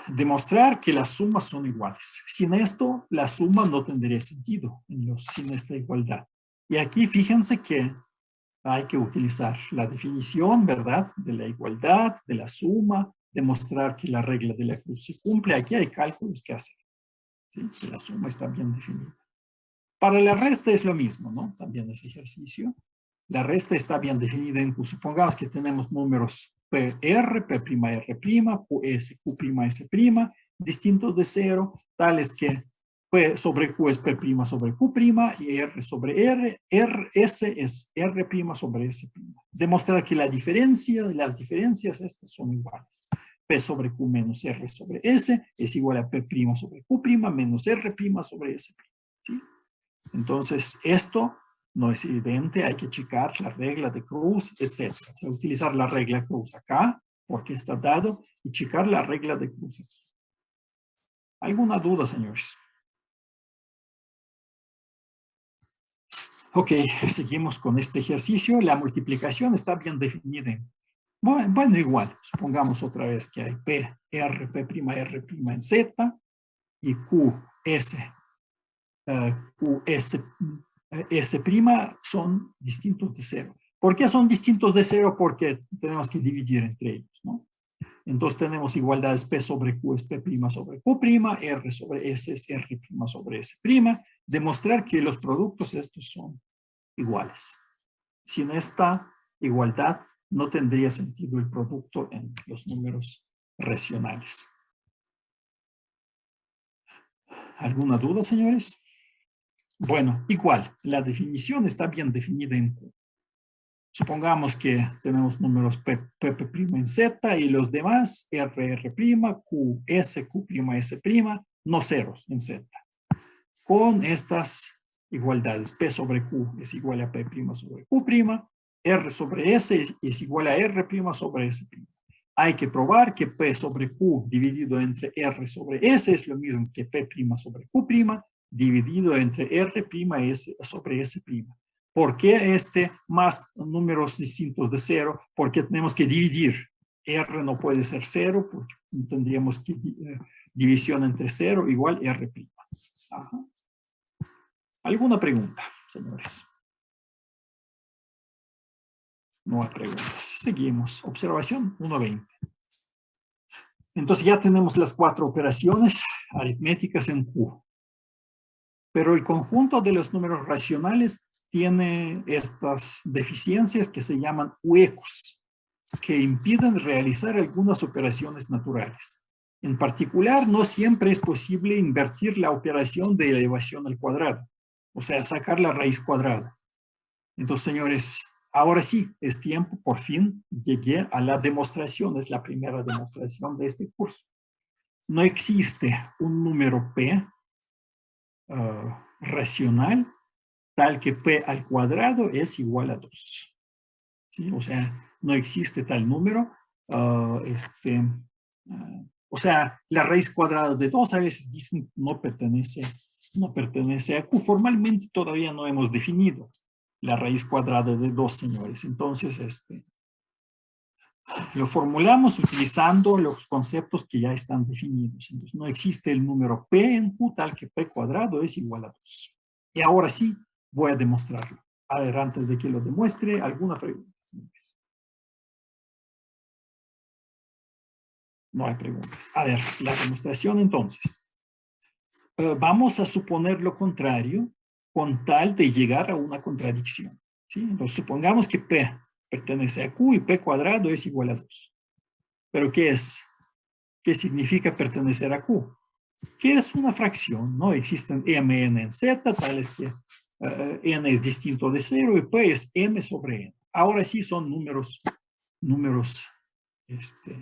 Demostrar que las sumas son iguales. Sin esto, la suma no tendría sentido sin esta igualdad. Y aquí fíjense que hay que utilizar la definición, ¿verdad? De la igualdad, de la suma, demostrar que la regla de la cruz se cumple. Aquí hay cálculos que hacer, ¿sí? Que la suma está bien definida. Para la resta es lo mismo, ¿no? También ese ejercicio. La resta está bien definida en Q. Supongamos que tenemos números PR, P', R', QS, Q'S', distintos de 0, tales que P sobre Q es P' sobre Q' y R sobre R, S es R' sobre S'. Demostrar que las diferencias estas son iguales. P sobre Q menos R sobre S es igual a P' sobre Q' menos R' sobre S'. ¿Sí? Entonces, esto no es evidente, hay que checar la regla de Cruz, etc. O sea, utilizar la regla Cruz acá, porque está dado, y checar la regla de Cruz aquí. ¿Alguna duda, señores? Ok, seguimos con este ejercicio. La multiplicación está bien definida. Bueno, igual, supongamos otra vez que hay P, R, P', R' en Z y Q, S, S' son distintos de 0. ¿Por qué son distintos de 0? Porque tenemos que dividir entre ellos, ¿no? Entonces tenemos igualdades P sobre Q es P' sobre Q', R sobre S es R' sobre S'. Demostrar que los productos estos son iguales. Sin esta igualdad no tendría sentido el producto en los números racionales. ¿Alguna duda, señores? Bueno, igual, la definición está bien definida en Q. Supongamos que tenemos números P' en Z y los demás R', Q, S, Q'S', no ceros en Z. Con estas igualdades, P sobre Q es igual a P' sobre Q', R sobre S es igual a R' sobre S'. hay que probar que P sobre Q dividido entre R sobre S es lo mismo que P' sobre Q' dividido entre R' S sobre S'. ¿Por qué más números distintos de 0? Porque tenemos que dividir. R no puede ser 0 porque tendríamos que división entre 0 igual R'. Ajá. ¿Alguna pregunta, señores? No hay preguntas. Seguimos. Observación 1.20. Entonces ya tenemos las 4 operaciones aritméticas en Q. Pero el conjunto de los números racionales tiene estas deficiencias que se llaman huecos, que impiden realizar algunas operaciones naturales. En particular, no siempre es posible invertir la operación de elevación al cuadrado, o sea, sacar la raíz cuadrada. Entonces, señores, ahora sí, es tiempo, por fin, llegué a la demostración, es la primera demostración de este curso. No existe un número P racional tal que P al cuadrado es igual a 2. ¿Sí? O sea, no existe tal número. O sea, la raíz cuadrada de 2 a veces dicen no pertenece a Q. Formalmente todavía no hemos definido la raíz cuadrada de 2, señores. Entonces, lo formulamos utilizando los conceptos que ya están definidos. Entonces, no existe el número P en Q tal que P cuadrado es igual a 2. Y ahora sí, voy a demostrarlo. A ver, antes de que lo demuestre, ¿alguna pregunta, señores? No hay preguntas. A ver, la demostración entonces. Vamos a suponer lo contrario con tal de llegar a una contradicción. ¿Sí? Entonces, supongamos que P pertenece a Q y P cuadrado es igual a 2. ¿Pero qué es? ¿Qué significa pertenecer a Q? Que es una fracción, ¿no? Existen mn en z, tales que n es distinto de 0 y P es m sobre n. Ahora sí son números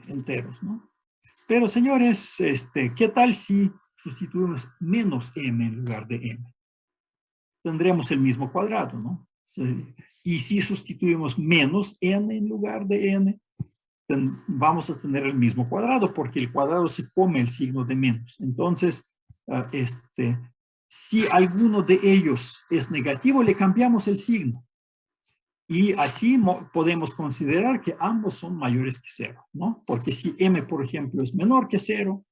enteros, ¿no? Pero, señores, ¿qué tal si sustituimos menos m en lugar de m? Tendremos el mismo cuadrado, ¿no? Y si sustituimos menos n en lugar de n, vamos a tener el mismo cuadrado, porque el cuadrado se come el signo de menos. Entonces, si alguno de ellos es negativo, le cambiamos el signo. Y así podemos considerar que ambos son mayores que 0, ¿no? Porque si m, por ejemplo, es menor que 0,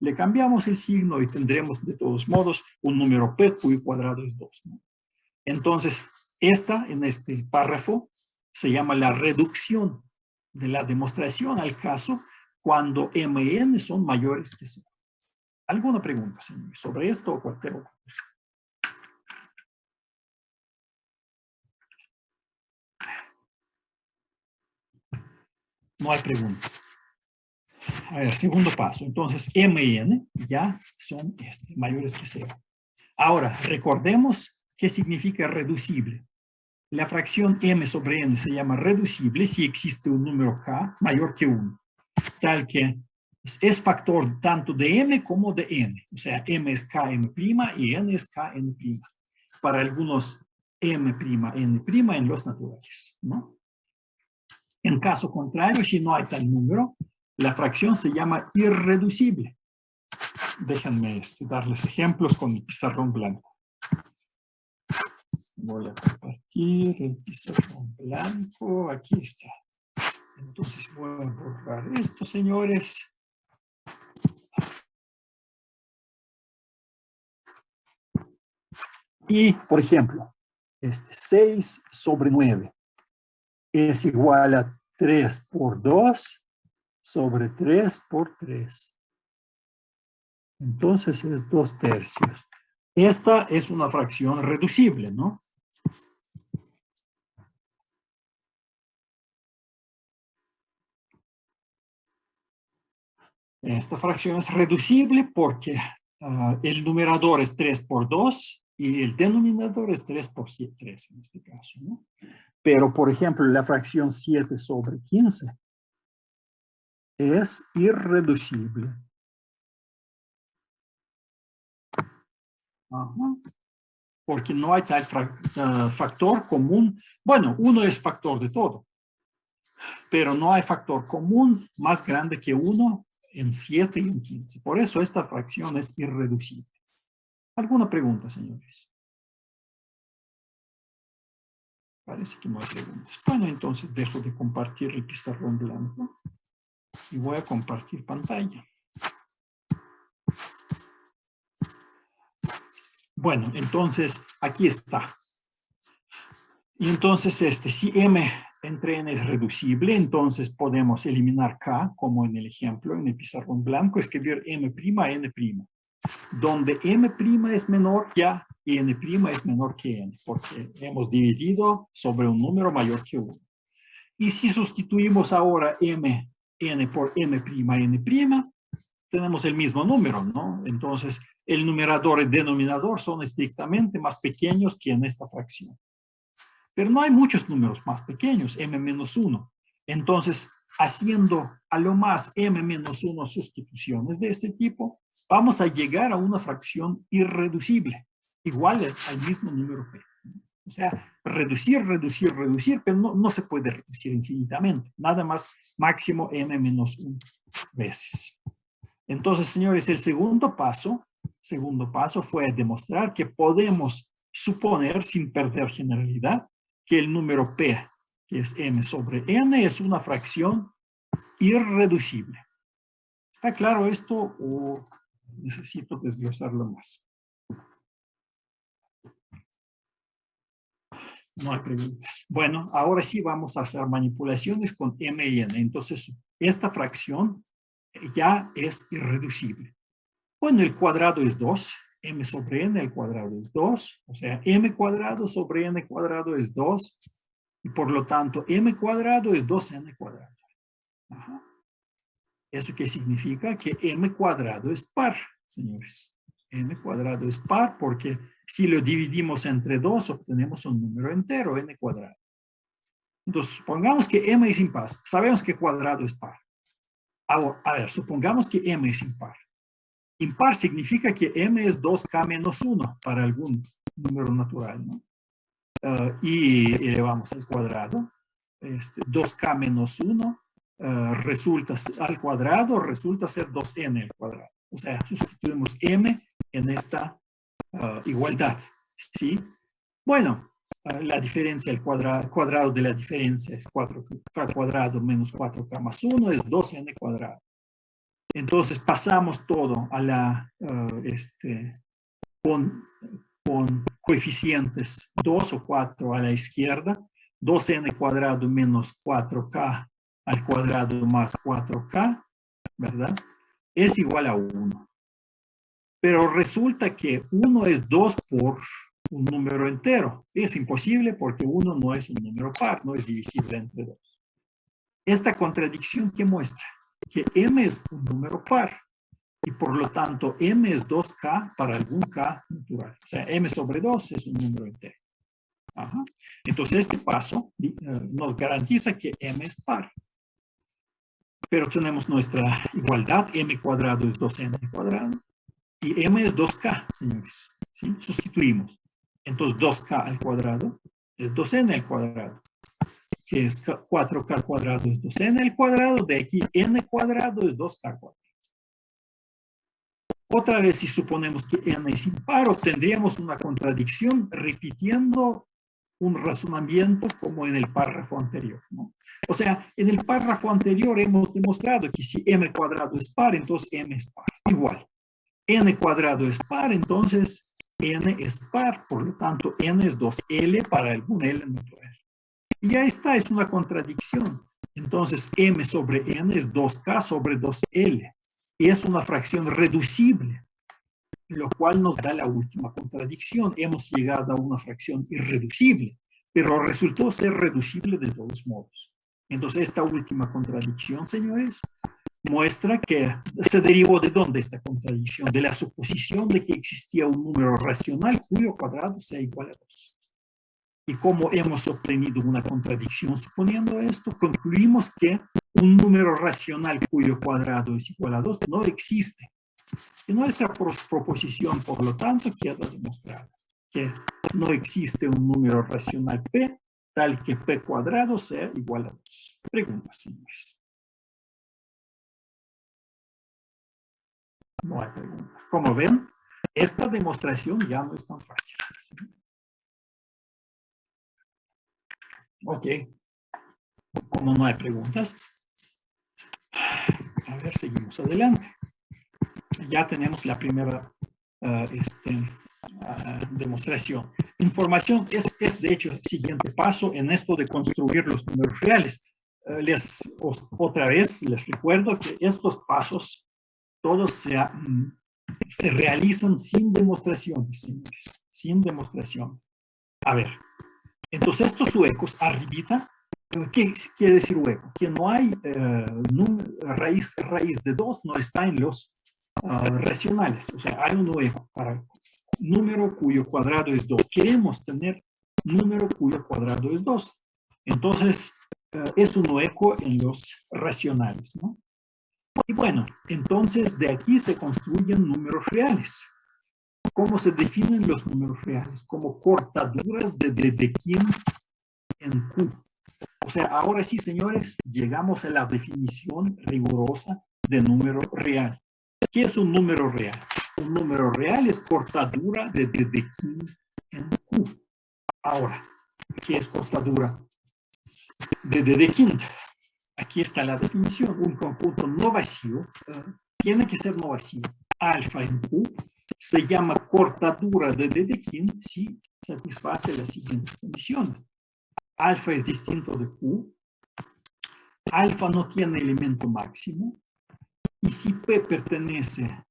le cambiamos el signo y tendremos de todos modos un número P cuyo cuadrado es 2, ¿no? Entonces, en este párrafo se llama la reducción de la demostración al caso cuando mn son mayores que 0. ¿Alguna pregunta, señor, sobre esto o cualquier otra cosa? No hay preguntas. A ver, segundo paso. Entonces, mn ya son mayores que 0. Ahora, recordemos qué significa reducible. La fracción m sobre n se llama reducible si existe un número k mayor que 1, tal que es factor tanto de m como de n. O sea, m es km' y n es kn'. Para algunos m', n' en los naturales, ¿no? En caso contrario, si no hay tal número, la fracción se llama irreducible. Déjenme darles ejemplos con mi pizarrón blanco. Voy a compartir el pizarrón blanco. Aquí está. Entonces voy a borrar esto, señores. Y, por ejemplo, 6 sobre 9 es igual a 3 por 2 sobre 3 por 3. Entonces es 2/3. Esta es una fracción reducible, ¿no? Esta fracción es reducible porque el numerador es 3 por 2 y el denominador es 3 por 3 en este caso, ¿no? Pero, por ejemplo, la fracción 7 sobre 15 es irreducible. Ajá. Porque no hay tal factor común. Bueno, uno es factor de todo. pero no hay factor común más grande que 1 en 7 y en 15. Por eso esta fracción es irreducible. ¿Alguna pregunta, señores? Parece que no hay preguntas. Bueno, entonces dejo de compartir el pizarrón blanco y voy a compartir pantalla. Bueno, entonces aquí está. Y entonces si m entre n es reducible, entonces podemos eliminar k, como en el ejemplo, en el pizarrón blanco, escribir m' a n', donde m' es menor ya y n' es menor que n, porque hemos dividido sobre un número mayor que 1. Y si sustituimos ahora n por m', n', tenemos el mismo número, ¿no? Entonces, el numerador y el denominador son estrictamente más pequeños que en esta fracción. Pero no hay muchos números más pequeños, m-1. Entonces, haciendo a lo más m-1 sustituciones de este tipo, vamos a llegar a una fracción irreducible, igual al mismo número p. O sea, reducir, pero no se puede reducir infinitamente. Nada más máximo m-1 veces. Entonces, señores, el segundo paso fue demostrar que podemos suponer, sin perder generalidad, que el número p, que es m sobre n, es una fracción irreducible. ¿Está claro esto o necesito desglosarlo más? No hay preguntas. Bueno, ahora sí vamos a hacer manipulaciones con m y n. Entonces, esta fracción ya es irreducible. Bueno, el cuadrado es 2. M sobre n al cuadrado es 2. O sea, m cuadrado sobre n cuadrado es 2. Y por lo tanto, m cuadrado es 2n cuadrado. Ajá. ¿Eso qué significa? Que m cuadrado es par, señores. M cuadrado es par porque si lo dividimos entre 2, obtenemos un número entero, n cuadrado. Entonces, supongamos que m es impar. Sabemos que cuadrado es par. Ahora, a ver, supongamos que m es impar. Impar significa que m es 2k menos 1 para algún número natural, ¿no? Y elevamos al cuadrado. 2k menos 1 resulta al cuadrado, resulta ser 2n al cuadrado. O sea, sustituimos m en esta igualdad, ¿sí? Bueno, la diferencia, el cuadrado de la diferencia es 4k cuadrado menos 4k más 1 es 2n cuadrado. Entonces pasamos todo a la, con coeficientes 2 o 4 a la izquierda, 2n cuadrado menos 4k al cuadrado más 4k, ¿verdad? Es igual a 1. Pero resulta que 1 es 2 por un número entero. Es imposible porque 1 no es un número par, no es divisible entre 2. Esta contradicción, ¿qué muestra? Que m es un número par y por lo tanto m es 2k para algún k natural. O sea, m sobre 2 es un número entero. Ajá. Entonces este paso nos garantiza que m es par. Pero tenemos nuestra igualdad, m cuadrado es 2n cuadrado y m es 2k, señores. ¿Sí? Sustituimos. Entonces 2k al cuadrado es 2n al cuadrado. Que es 4k al cuadrado es 2n al cuadrado, de aquí n cuadrado es 2k al cuadrado. Otra vez, si suponemos que n es impar, obtendríamos una contradicción repitiendo un razonamiento como en el párrafo anterior, ¿no? O sea, en el párrafo anterior hemos demostrado que si m cuadrado es par, entonces m es par. Igual, n cuadrado es par, entonces n es par, por lo tanto n es 2l para algún l natural. Y ya está, es una contradicción. Entonces, m sobre n es 2k sobre 2l. Es una fracción reducible, lo cual nos da la última contradicción. Hemos llegado a una fracción irreducible, pero resultó ser reducible de todos modos. Entonces, esta última contradicción, señores, muestra que se derivó de dónde esta contradicción, de la suposición de que existía un número racional cuyo cuadrado sea igual a 2. Y como hemos obtenido una contradicción suponiendo esto, concluimos que un número racional cuyo cuadrado es igual a 2 no existe. Y nuestra proposición, por lo tanto, queda demostrada que no existe un número racional p tal que P cuadrado sea igual a 2. Preguntas, señores. No hay preguntas. Como ven, esta demostración ya no es tan fácil. Ok. Como no hay preguntas, a ver, seguimos adelante. Ya tenemos la primera demostración. Información es de hecho el siguiente paso en esto de construir los números reales. Otra vez les recuerdo que estos pasos todos se realizan sin demostraciones, señores, sin demostraciones. A ver, entonces estos huecos arribita, ¿qué quiere decir hueco? Que no hay raíz de 2, no está en los racionales. O sea, hay un hueco para número cuyo cuadrado es 2. Queremos tener número cuyo cuadrado es 2. Entonces, es un hueco en los racionales, ¿no? Y bueno, entonces de aquí se construyen números reales. ¿Cómo se definen los números reales? Como cortaduras de quién en Q. O sea, ahora sí, señores, llegamos a la definición rigurosa de número real. ¿Qué es un número real? Un número real es cortadura de quién en Q. Ahora, ¿qué es cortadura de quién? Aquí está la definición. Un conjunto no vacío tiene que ser no vacío. Alfa en Q se llama cortadura de quién si satisface las siguientes condiciones. Alfa es distinto de Q. Alfa no tiene elemento máximo. Y si P pertenece,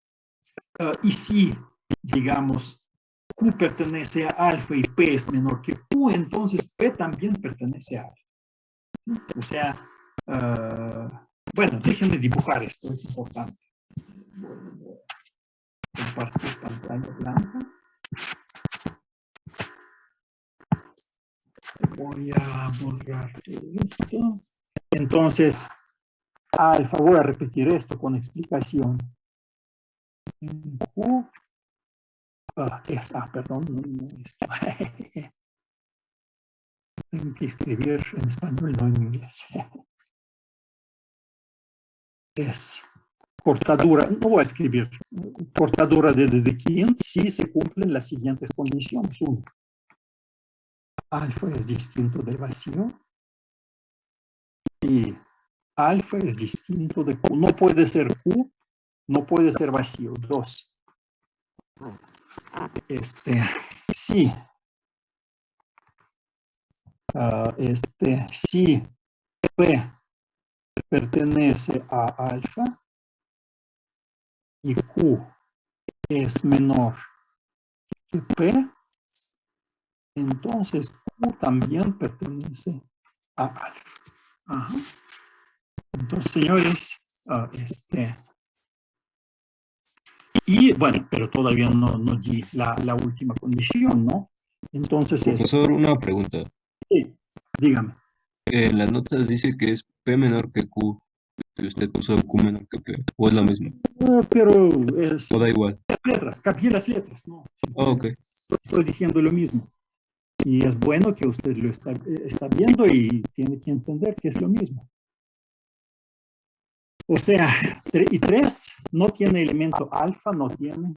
y si, digamos, Q pertenece a alfa y P es menor que Q, entonces P también pertenece a alfa. O sea, bueno, déjenme dibujar esto, es importante. Voy a compartir pantalla blanca. Voy a borrar todo esto. Entonces, alfa, voy a repetir esto con explicación. En Q, perdón, no esto. Tengo que escribir en español, no en inglés. Es cortadura, no voy a escribir, cortadura de quién si se cumplen las siguientes condiciones. 1. Alfa es distinto de vacío. Y alfa es distinto de Q. No puede ser Q, no puede ser vacío. 2. Sí. Si P pertenece a alfa y Q es menor que P, entonces Q también pertenece a alfa. Ajá. Entonces, señores, y bueno, pero todavía no di la última condición, ¿no? Entonces, profesor, una pregunta. Sí, dígame. En las notas dice que es P menor que Q. ¿Usted puso Q menor que P? ¿O es lo mismo? Pero es... ¿O da igual? Letras, cambié las letras, ¿no? Ok. Estoy diciendo lo mismo. Y es bueno que usted lo está viendo y tiene que entender que es lo mismo. O sea, y 3 no tiene elemento alfa, no tiene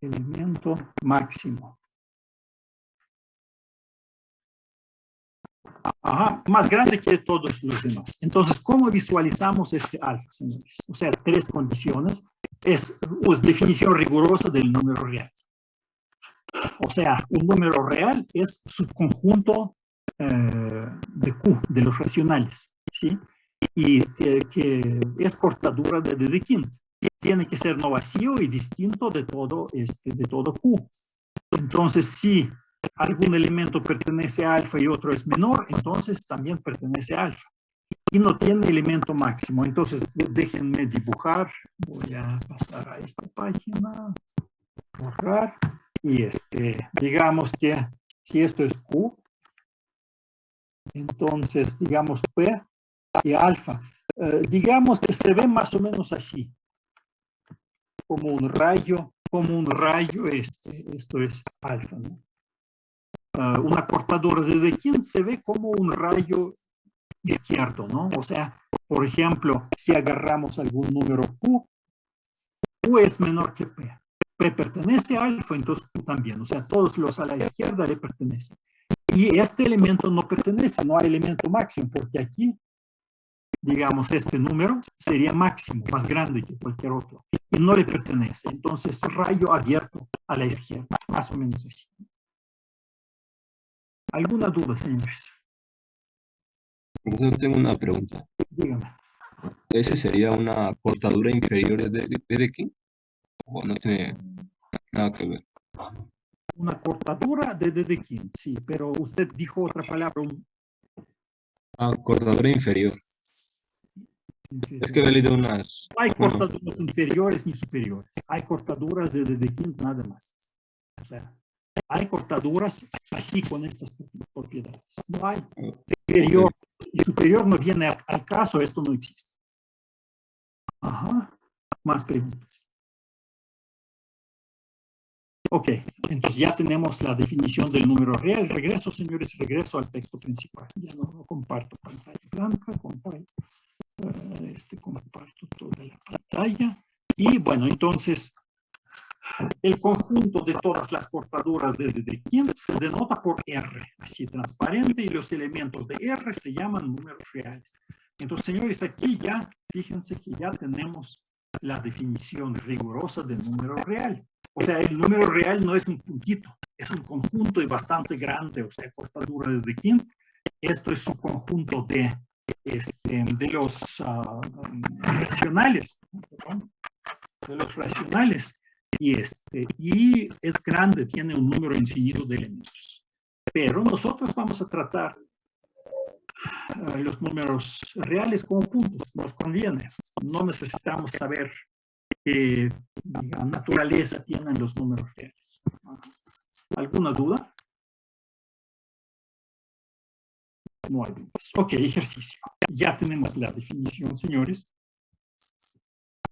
elemento máximo. Ajá, más grande que todos los demás. Entonces, ¿cómo visualizamos este alfa, señores? O sea, 3 condiciones. Es definición rigurosa del número real. O sea, un número real es subconjunto de Q, de los racionales, ¿sí? Y que es cortadura de quién. Tiene que ser no vacío y distinto de todo Q. Entonces, si algún elemento pertenece a alfa y otro es menor, entonces también pertenece a alfa. Y no tiene elemento máximo. Entonces, déjenme dibujar. Voy a pasar a esta página. Borrar. Y digamos que si esto es Q, entonces digamos P y alfa. Digamos que se ve más o menos así. Como un rayo, esto es alfa, ¿no? una cortadura de Dedekind se ve como un rayo izquierdo, ¿no? O sea, por ejemplo, si agarramos algún número Q, Q es menor que P. P pertenece a alfa, entonces Q también. O sea, todos los a la izquierda le pertenecen. Y este elemento no pertenece, no hay elemento máximo, porque aquí, digamos, este número sería máximo, más grande que cualquier otro. Y no le pertenece. Entonces, rayo abierto a la izquierda, más o menos así. ¿Alguna duda, señores? Profesor, tengo una pregunta. Dígame. ¿Ese sería una cortadura inferior de Dedekind? ¿O no tiene nada que ver? Una cortadura de Dedekind, sí, pero usted dijo otra palabra. Cortadura inferior. Es que he leído unas... No hay cortaduras inferiores ni superiores. Hay cortaduras de Dedekind nada más. O sea, hay cortaduras así con estas propiedades. No hay inferior y superior, no viene al caso, esto no existe. Ajá. Más preguntas. Ok, entonces ya tenemos la definición del número real. Regreso, señores, regreso al texto principal. Ya no comparto pantalla blanca, comparto toda la pantalla. Y bueno, entonces, el conjunto de todas las cortaduras de Dedekind se denota por R, así transparente, y los elementos de R se llaman números reales. Entonces, señores, aquí ya, fíjense que ya tenemos la definición rigurosa del número real. O sea, el número real no es un puntito, es un conjunto y bastante grande, o sea, cortadura de Dedekind. Esto es su conjunto de los racionales, de los racionales. Y es grande, tiene un número infinito de elementos. Pero nosotros vamos a tratar los números reales como puntos, nos conviene. No necesitamos saber qué naturaleza tienen los números reales. ¿Alguna duda? No hay dudas. Ok, ejercicio. Ya tenemos la definición, señores.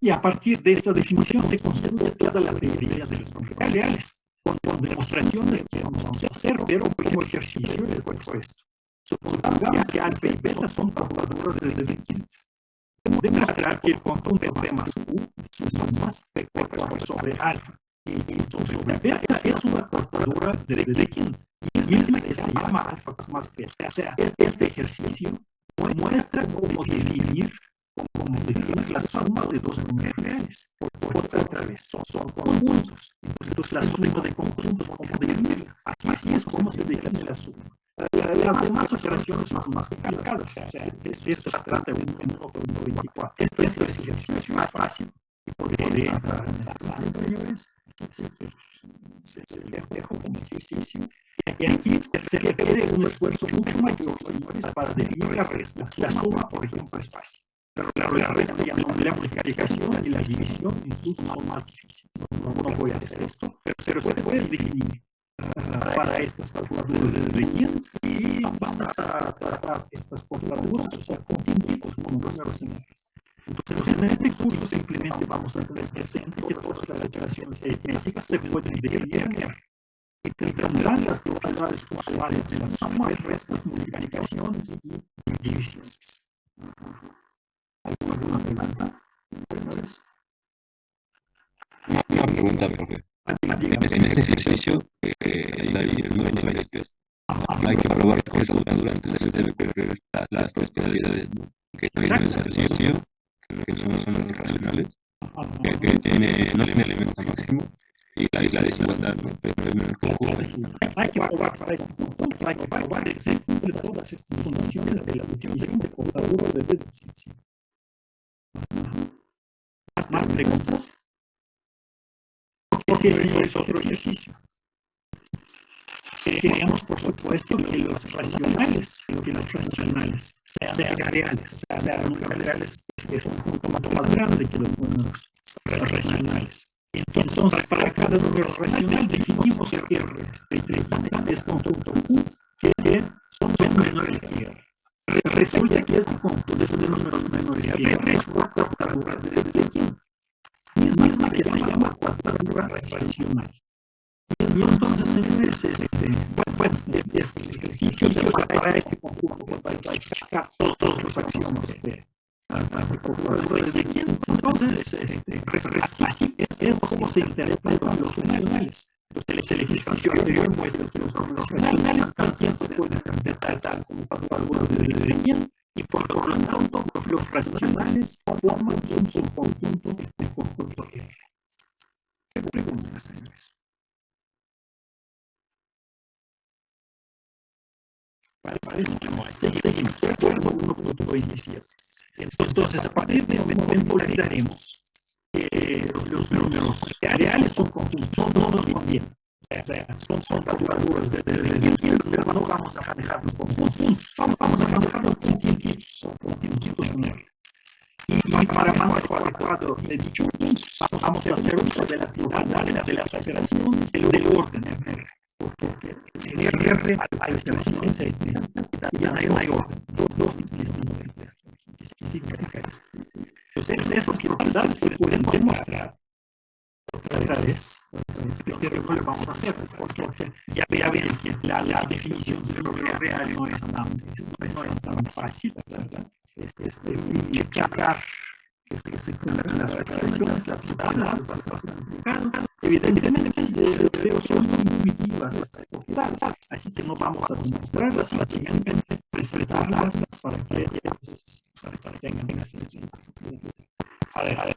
Y a partir de esta definición se construye toda la teoría de los números reales, con demostraciones que vamos a hacer, pero como ejercicio les voy a esto. Supongamos que alfa y beta son cortaduras de Dedekind. Demostrar que el conjunto P más Q sumas P sobre alfa y sobre beta es una cortadura de Dedekind, misma que se llama alfa más beta. O sea, este ejercicio muestra cómo definir la suma de dos números reales. Otra vez, son conjuntos. Entonces, la suma de conjuntos, ¿cómo definirla? Así es como se define la suma. Las demás operaciones son más complicadas. O sea, esto se trata de un número 24. Este es el ejercicio más fácil. Podría entrar en el examen, señores. Se dejo como ejercicio. Y aquí se requiere un esfuerzo mucho mayor, señores, para definir la resta. La suma, por ejemplo, es fácil. Pero la resta ya no, la multiplicación y la división incluso son más difíciles. No voy a hacer esto, pero se puede definir para estas cortaduras de Dedekind y vamos a tratar estas cortaduras, o sea, con tipos como números enteros. Entonces, en este curso simplemente vamos a tener presente que todas las operaciones aritméticas se pueden definir en R. Y tendrán las propiedades usuales de las sumas, restas, multiplicaciones y divisiones. ¿Alguna pregunta? Una pregunta, profe. En ese ejercicio, el número de veces hay que probar que es durante antes de ver las propiedades que tiene el ejercicio, que no son los racionales, que no tiene elemento máximo, y la desigualdad, ¿no? Pero es menor que hay que probar para este conjunto, hay que probar que se cumplen todas estas condiciones de la definición de cortadura de Dedekind. ¿Más preguntas? Ok, señores, otro ejercicio. Queremos, por supuesto, que los racionales sean reales. O sea, números reales es un conjunto más grande que los números racionales. Entonces, para cada número racional definimos que R es conjunto Q que son menores que R. Resulta que este conjunto de números menores que R es una cortadura de Dedekind, misma que se llama cortadura racional. Y entonces, señores, bueno, este ejercicio para este conjunto hay que sacar todos los axiomas de procuradores de quién. Entonces, así es como se interpretan los racionales. El ejercicio anterior muestra que los números racionales también se pueden interpretar como procuradores de quién, y por lo tanto los racionales forman un subconjunto de conjunto R. ¿Qué preguntas, señores? Parece que no hay. Seguimos. Recuerdo 1.27. Entonces, a partir de este momento, olvidaremos que los números reales son conjuntos, no nos convienen. Son calculadoras de pero no vamos a manejarlos como conjuntos. Vamos a manejarlos como conjuntitos con R. Y para manejo adecuado de dicho conjunto, vamos a hacer uso de la pluralidad de las operaciones del orden R. Porque en R hay operaciones y hay orden. Dos distintos. ¿Qué significa eso? Entonces, esas propiedades se pueden demostrar otra vez. Pero no lo vamos a hacer porque ya ven que la definición de lo real no es tan fácil, ¿verdad? Checar las operaciones, las propiedades, evidentemente, pero son intuitivas estas propiedades, así que no vamos a demostrarlas, simplemente presentarlas para que tengan sentido. A ver,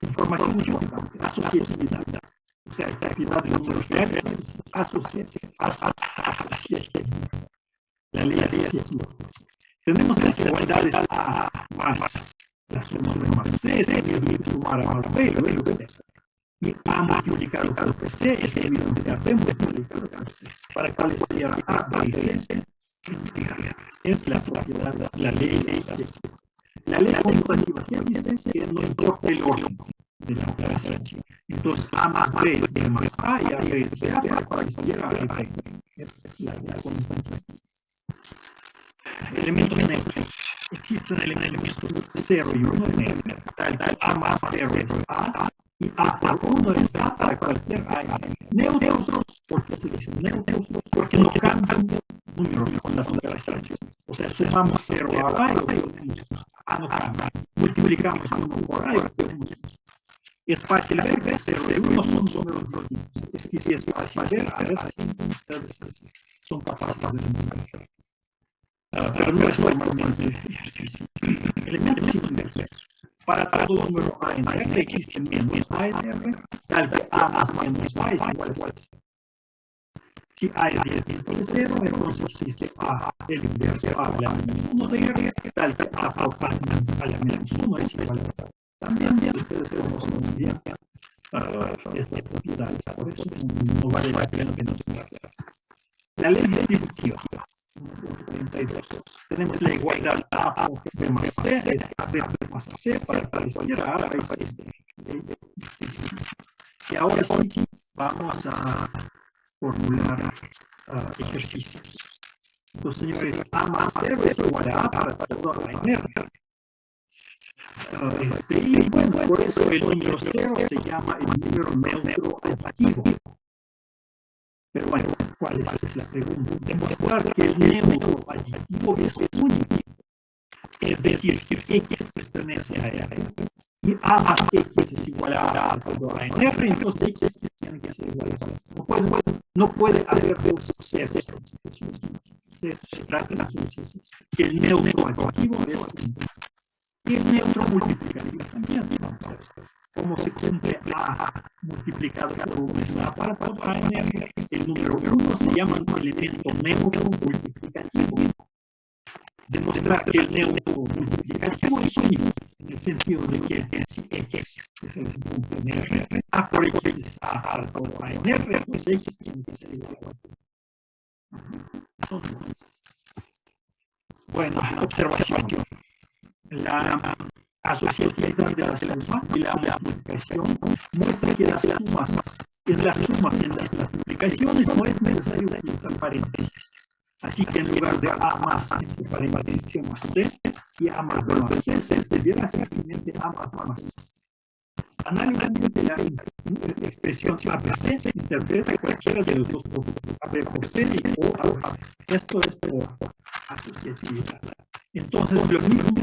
información importante, asociatividad. O sea, actividad de números reales, asociación. La ley asociativa. Tenemos las igualdades A más la suma de más C, es debido sumar a más B, luego C. Y A multiplicado por C es debido a B multiplicado por C. Para cualesquiera A, B y C, es la propiedad, la ley. La ley conmutativa dice que no importa el orden de la operación. Entonces, A más B es B más A y A B es B para cualesquiera A y B. Es la conmutativa. Elementos neutros. Existen elementos 0 y 1 en R. Tal A más 0 es A y A por 1 es A para cualquier A. Neutros, ¿por qué se dicen neutros? Porque no cambian números con las operaciones. O sea, sumamos 0 a A y obtenemos A no cambia. Multiplicamos 1 por A y obtenemos. Es fácil ver que 0 y 1 son números distintos. Es que si es fácil ver, a ver si ustedes son capaces de demostrar. Pero no es normalmente ejercicio. Elementos inversos. Para todo número A en R existe menos A en R, tal que A más menos A es igual a 0. Si A es distinto de 0, entonces existe A, el inverso A a la menos 1 de R, tal que A a la menos 1 es igual a 0. También ustedes conocen muy bien estas propiedades, por eso no vale la pena que nos distraigan. La ley distributiva. 32. Tenemos la igualdad A por B más C, es A B más C para cualquier A, B y C. Y ahora sí, vamos a formular ejercicios. Entonces, señores, A más 0 es igual a A para todo A en R. Y bueno, por eso el número 0 se llama el número neutro aditivo. Pero bueno, ¿cuál es la pregunta? Demostrar que el neutro aditivo es único. Es decir, que X pertenece a R. Y A más X es igual a todo A en R, entonces X tiene que ser igual a 0. No puede haber dos ceros. Se trata de que el neutro aditivo es único. Y el neutro multiplicativo también. Como se cumple A multiplicado por 1 es A para todo A en R, el número 1 se llama elemento neutro multiplicativo. Demostrar que el neutro multiplicativo es único, en el sentido de que si X es el punto en R, A por X es A para todo A en R, pues X tiene que ser igual a 1. Bueno, observación. La asociatividad de la suma y la multiplicación muestra que las sumas en las multiplicaciones no es necesario utilizar paréntesis. Así que en lugar de A más entre paréntesis más C y A más B más C, se debiera simplemente A más B más C. Análogamente, la expresión ABC se interpreta cualquiera de los dos por AB por C o A por C. Esto es por asociatividad. Entonces, lo mismo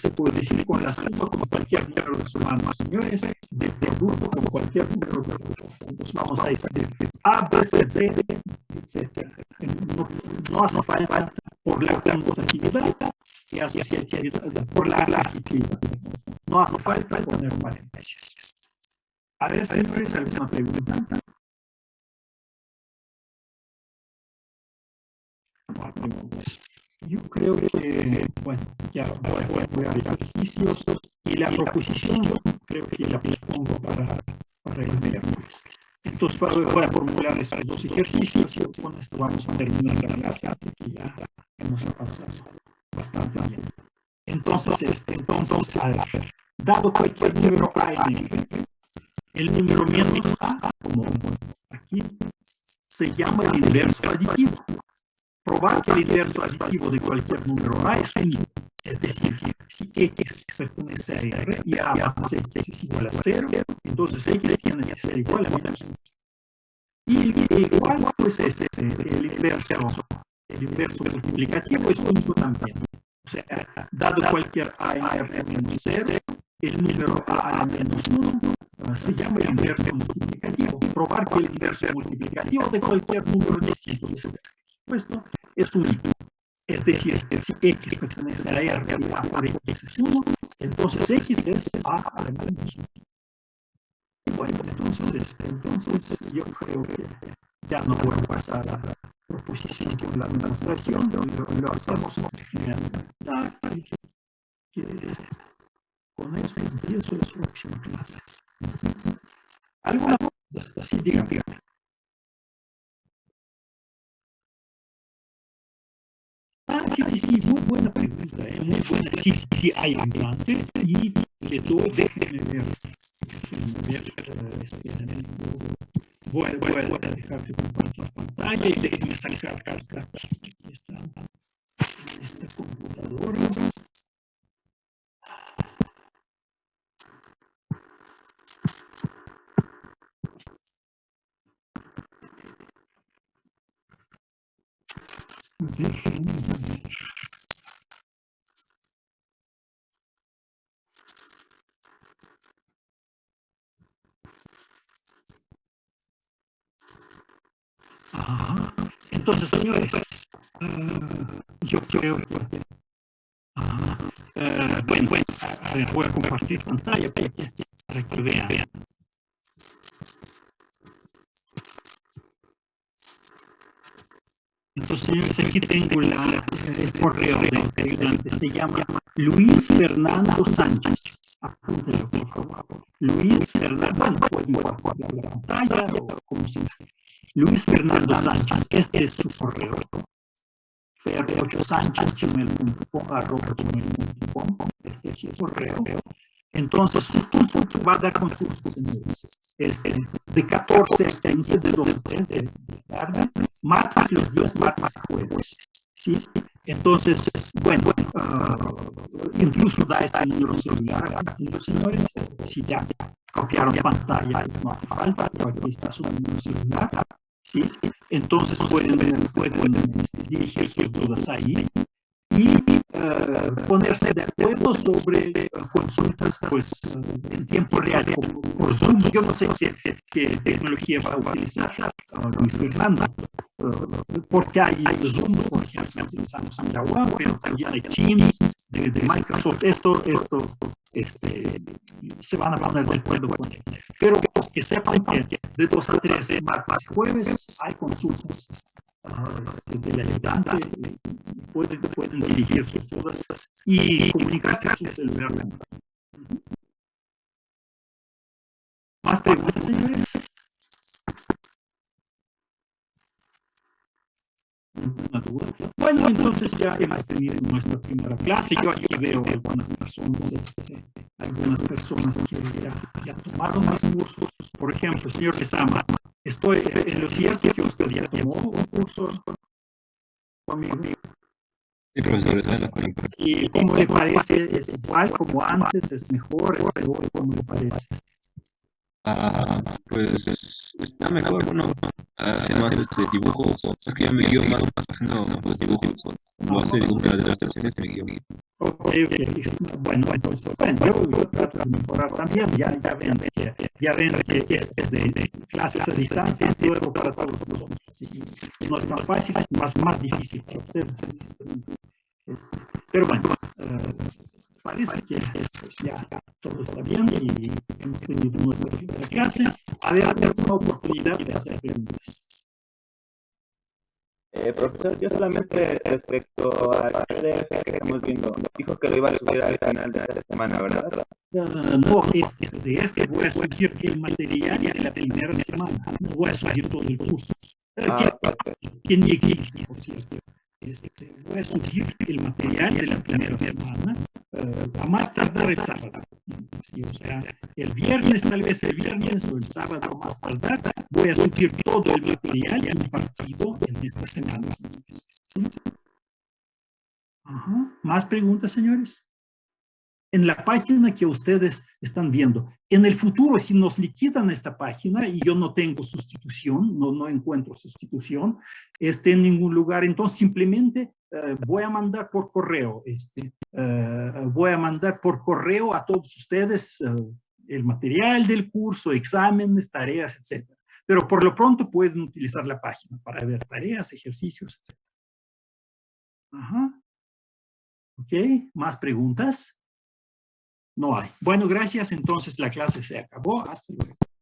se puede decir con la suma con cualquier número de sumandos, señores, de producto con cualquier número de productos. Entonces, vamos a decir A, B, C, D, etc. No hace falta por la conmutatividad y asociatividad, por la asociatividad. No hace falta poner paréntesis. A ver, señores, ¿alguna pregunta? No, preguntas. Yo creo que, bueno, ya voy a ejercicios y la proposición creo que la propongo para el miércoles. Entonces voy a formular estos dos ejercicios y con esto vamos a terminar la clase que ya hemos avanzado bastante bien. Entonces, a ver, dado cualquier número A en el número menos A, como aquí, se llama el inverso aditivo. Probar que el inverso aditivo de cualquier número A es único. Es decir, si X pertenece a R y A más X es igual a 0, entonces X tiene que ser igual a menos 1. Y igual, pues el inverso multiplicativo es único también. O sea, dado cualquier A en R menos 0, el número A menos 1 se llama el inverso multiplicativo. Probar que el inverso multiplicativo de cualquier número distinto de ese puesto es único. Es decir, si X pertenece a R y A por X es 1, entonces X es A a la menos 1. Bueno, entonces yo creo que ya no voy a pasar a la proposición por la demostración, lo hacemos que con esto empiezo las próximas clases. ¿Alguna cosa? Sí, dígame. Sí, muy buena pregunta, muy buena. Sí, hay avances y de todo, déjenme ver. Voy a dejar de compartir pantalla y déjenme sacar aquí está esta computadora. Déjenme ver. Entonces, señores, yo creo que bueno, a ver, voy a compartir pantalla para que vean. Entonces, señores, aquí tengo el correo de este ayudante. Se llama Luis Fernando Sánchez. Apúntenlo, por favor. Luis Fernando, bueno, pueden compartir la pantalla o como sea. Luis Fernando Sánchez, este es su correo. fer8sánchez@gmail.com, este es su correo. Entonces, su consulta va a dar consultas, señores. De 14 a 15 de 2 a 3 de la tarde, martes, los días martes y jueves. ¿Sí? Entonces, bueno, incluso da este número celular a los señores. Si ya copiaron pantalla, no hace falta, pero aquí está su número celular. ¿Sí? Entonces pueden dirigir sus dudas ahí y ponerse de acuerdo sobre consultas pues, en tiempo real, por Zoom. Yo no sé qué tecnología va a utilizar Luis Fernando, porque hay Zoom, por ejemplo, utilizamos en la web, pero también hay Teams de Microsoft. Esto se van a poner de acuerdo con él. Pero que sepan que de 2 a 3 martes y jueves hay consultas del ayudante. Pueden dirigir sus dudas y comunicarse a su celular. ¿Más preguntas, señores? ¿Una duda? Bueno, entonces ya hemos tenido nuestra primera clase. Yo aquí veo que algunas personas que ya tomaron más cursos. Por ejemplo, señor Quesama, estoy en lo cierto que usted ya tomó un curso conmigo. Sí, profesor, ¿Y cómo le parece? ¿Es igual como antes? ¿Es mejor? ¿Es peor? ¿Cómo le parece? Pues está mejor, bueno, hace más dibujos. Es que yo me guío más haciendo los dibujos. Como hace dibujos de las ilustraciones, me guío. Ok. Bueno, yo trato de mejorar también. Ya ven que es de clases a distancia, es nuevo para todos nosotros. Y no es tan fácil, es más difícil para ustedes. Pero bueno, parece que ya todo está bien y hemos tenido nuestra clase. A ver, una oportunidad de hacer preguntas. Profesor, yo solamente respecto al PDF que estamos viendo, dijo que lo iba a subir al final de esta semana, ¿verdad? No, este PDF voy a subir el material de la primera semana, no voy a subir todo el curso. Que ni existe, por cierto. Voy a subir el material de la primera semana a más tardar el sábado. Sí, o sea, el viernes, tal vez el viernes o el sábado a más tardar, voy a subir todo el material impartido en esta semana. ¿Sí? Ajá. ¿Más preguntas, señores? En la página que ustedes están viendo. En el futuro, si nos liquidan esta página y yo no tengo sustitución, no encuentro sustitución en ningún lugar, entonces simplemente voy a mandar por correo, voy a mandar por correo a todos ustedes el material del curso, exámenes, tareas, etc. Pero por lo pronto pueden utilizar la página para ver tareas, ejercicios, etc. Ajá. Ok, ¿más preguntas? No hay. Bueno, gracias. Entonces la clase se acabó. Hasta luego.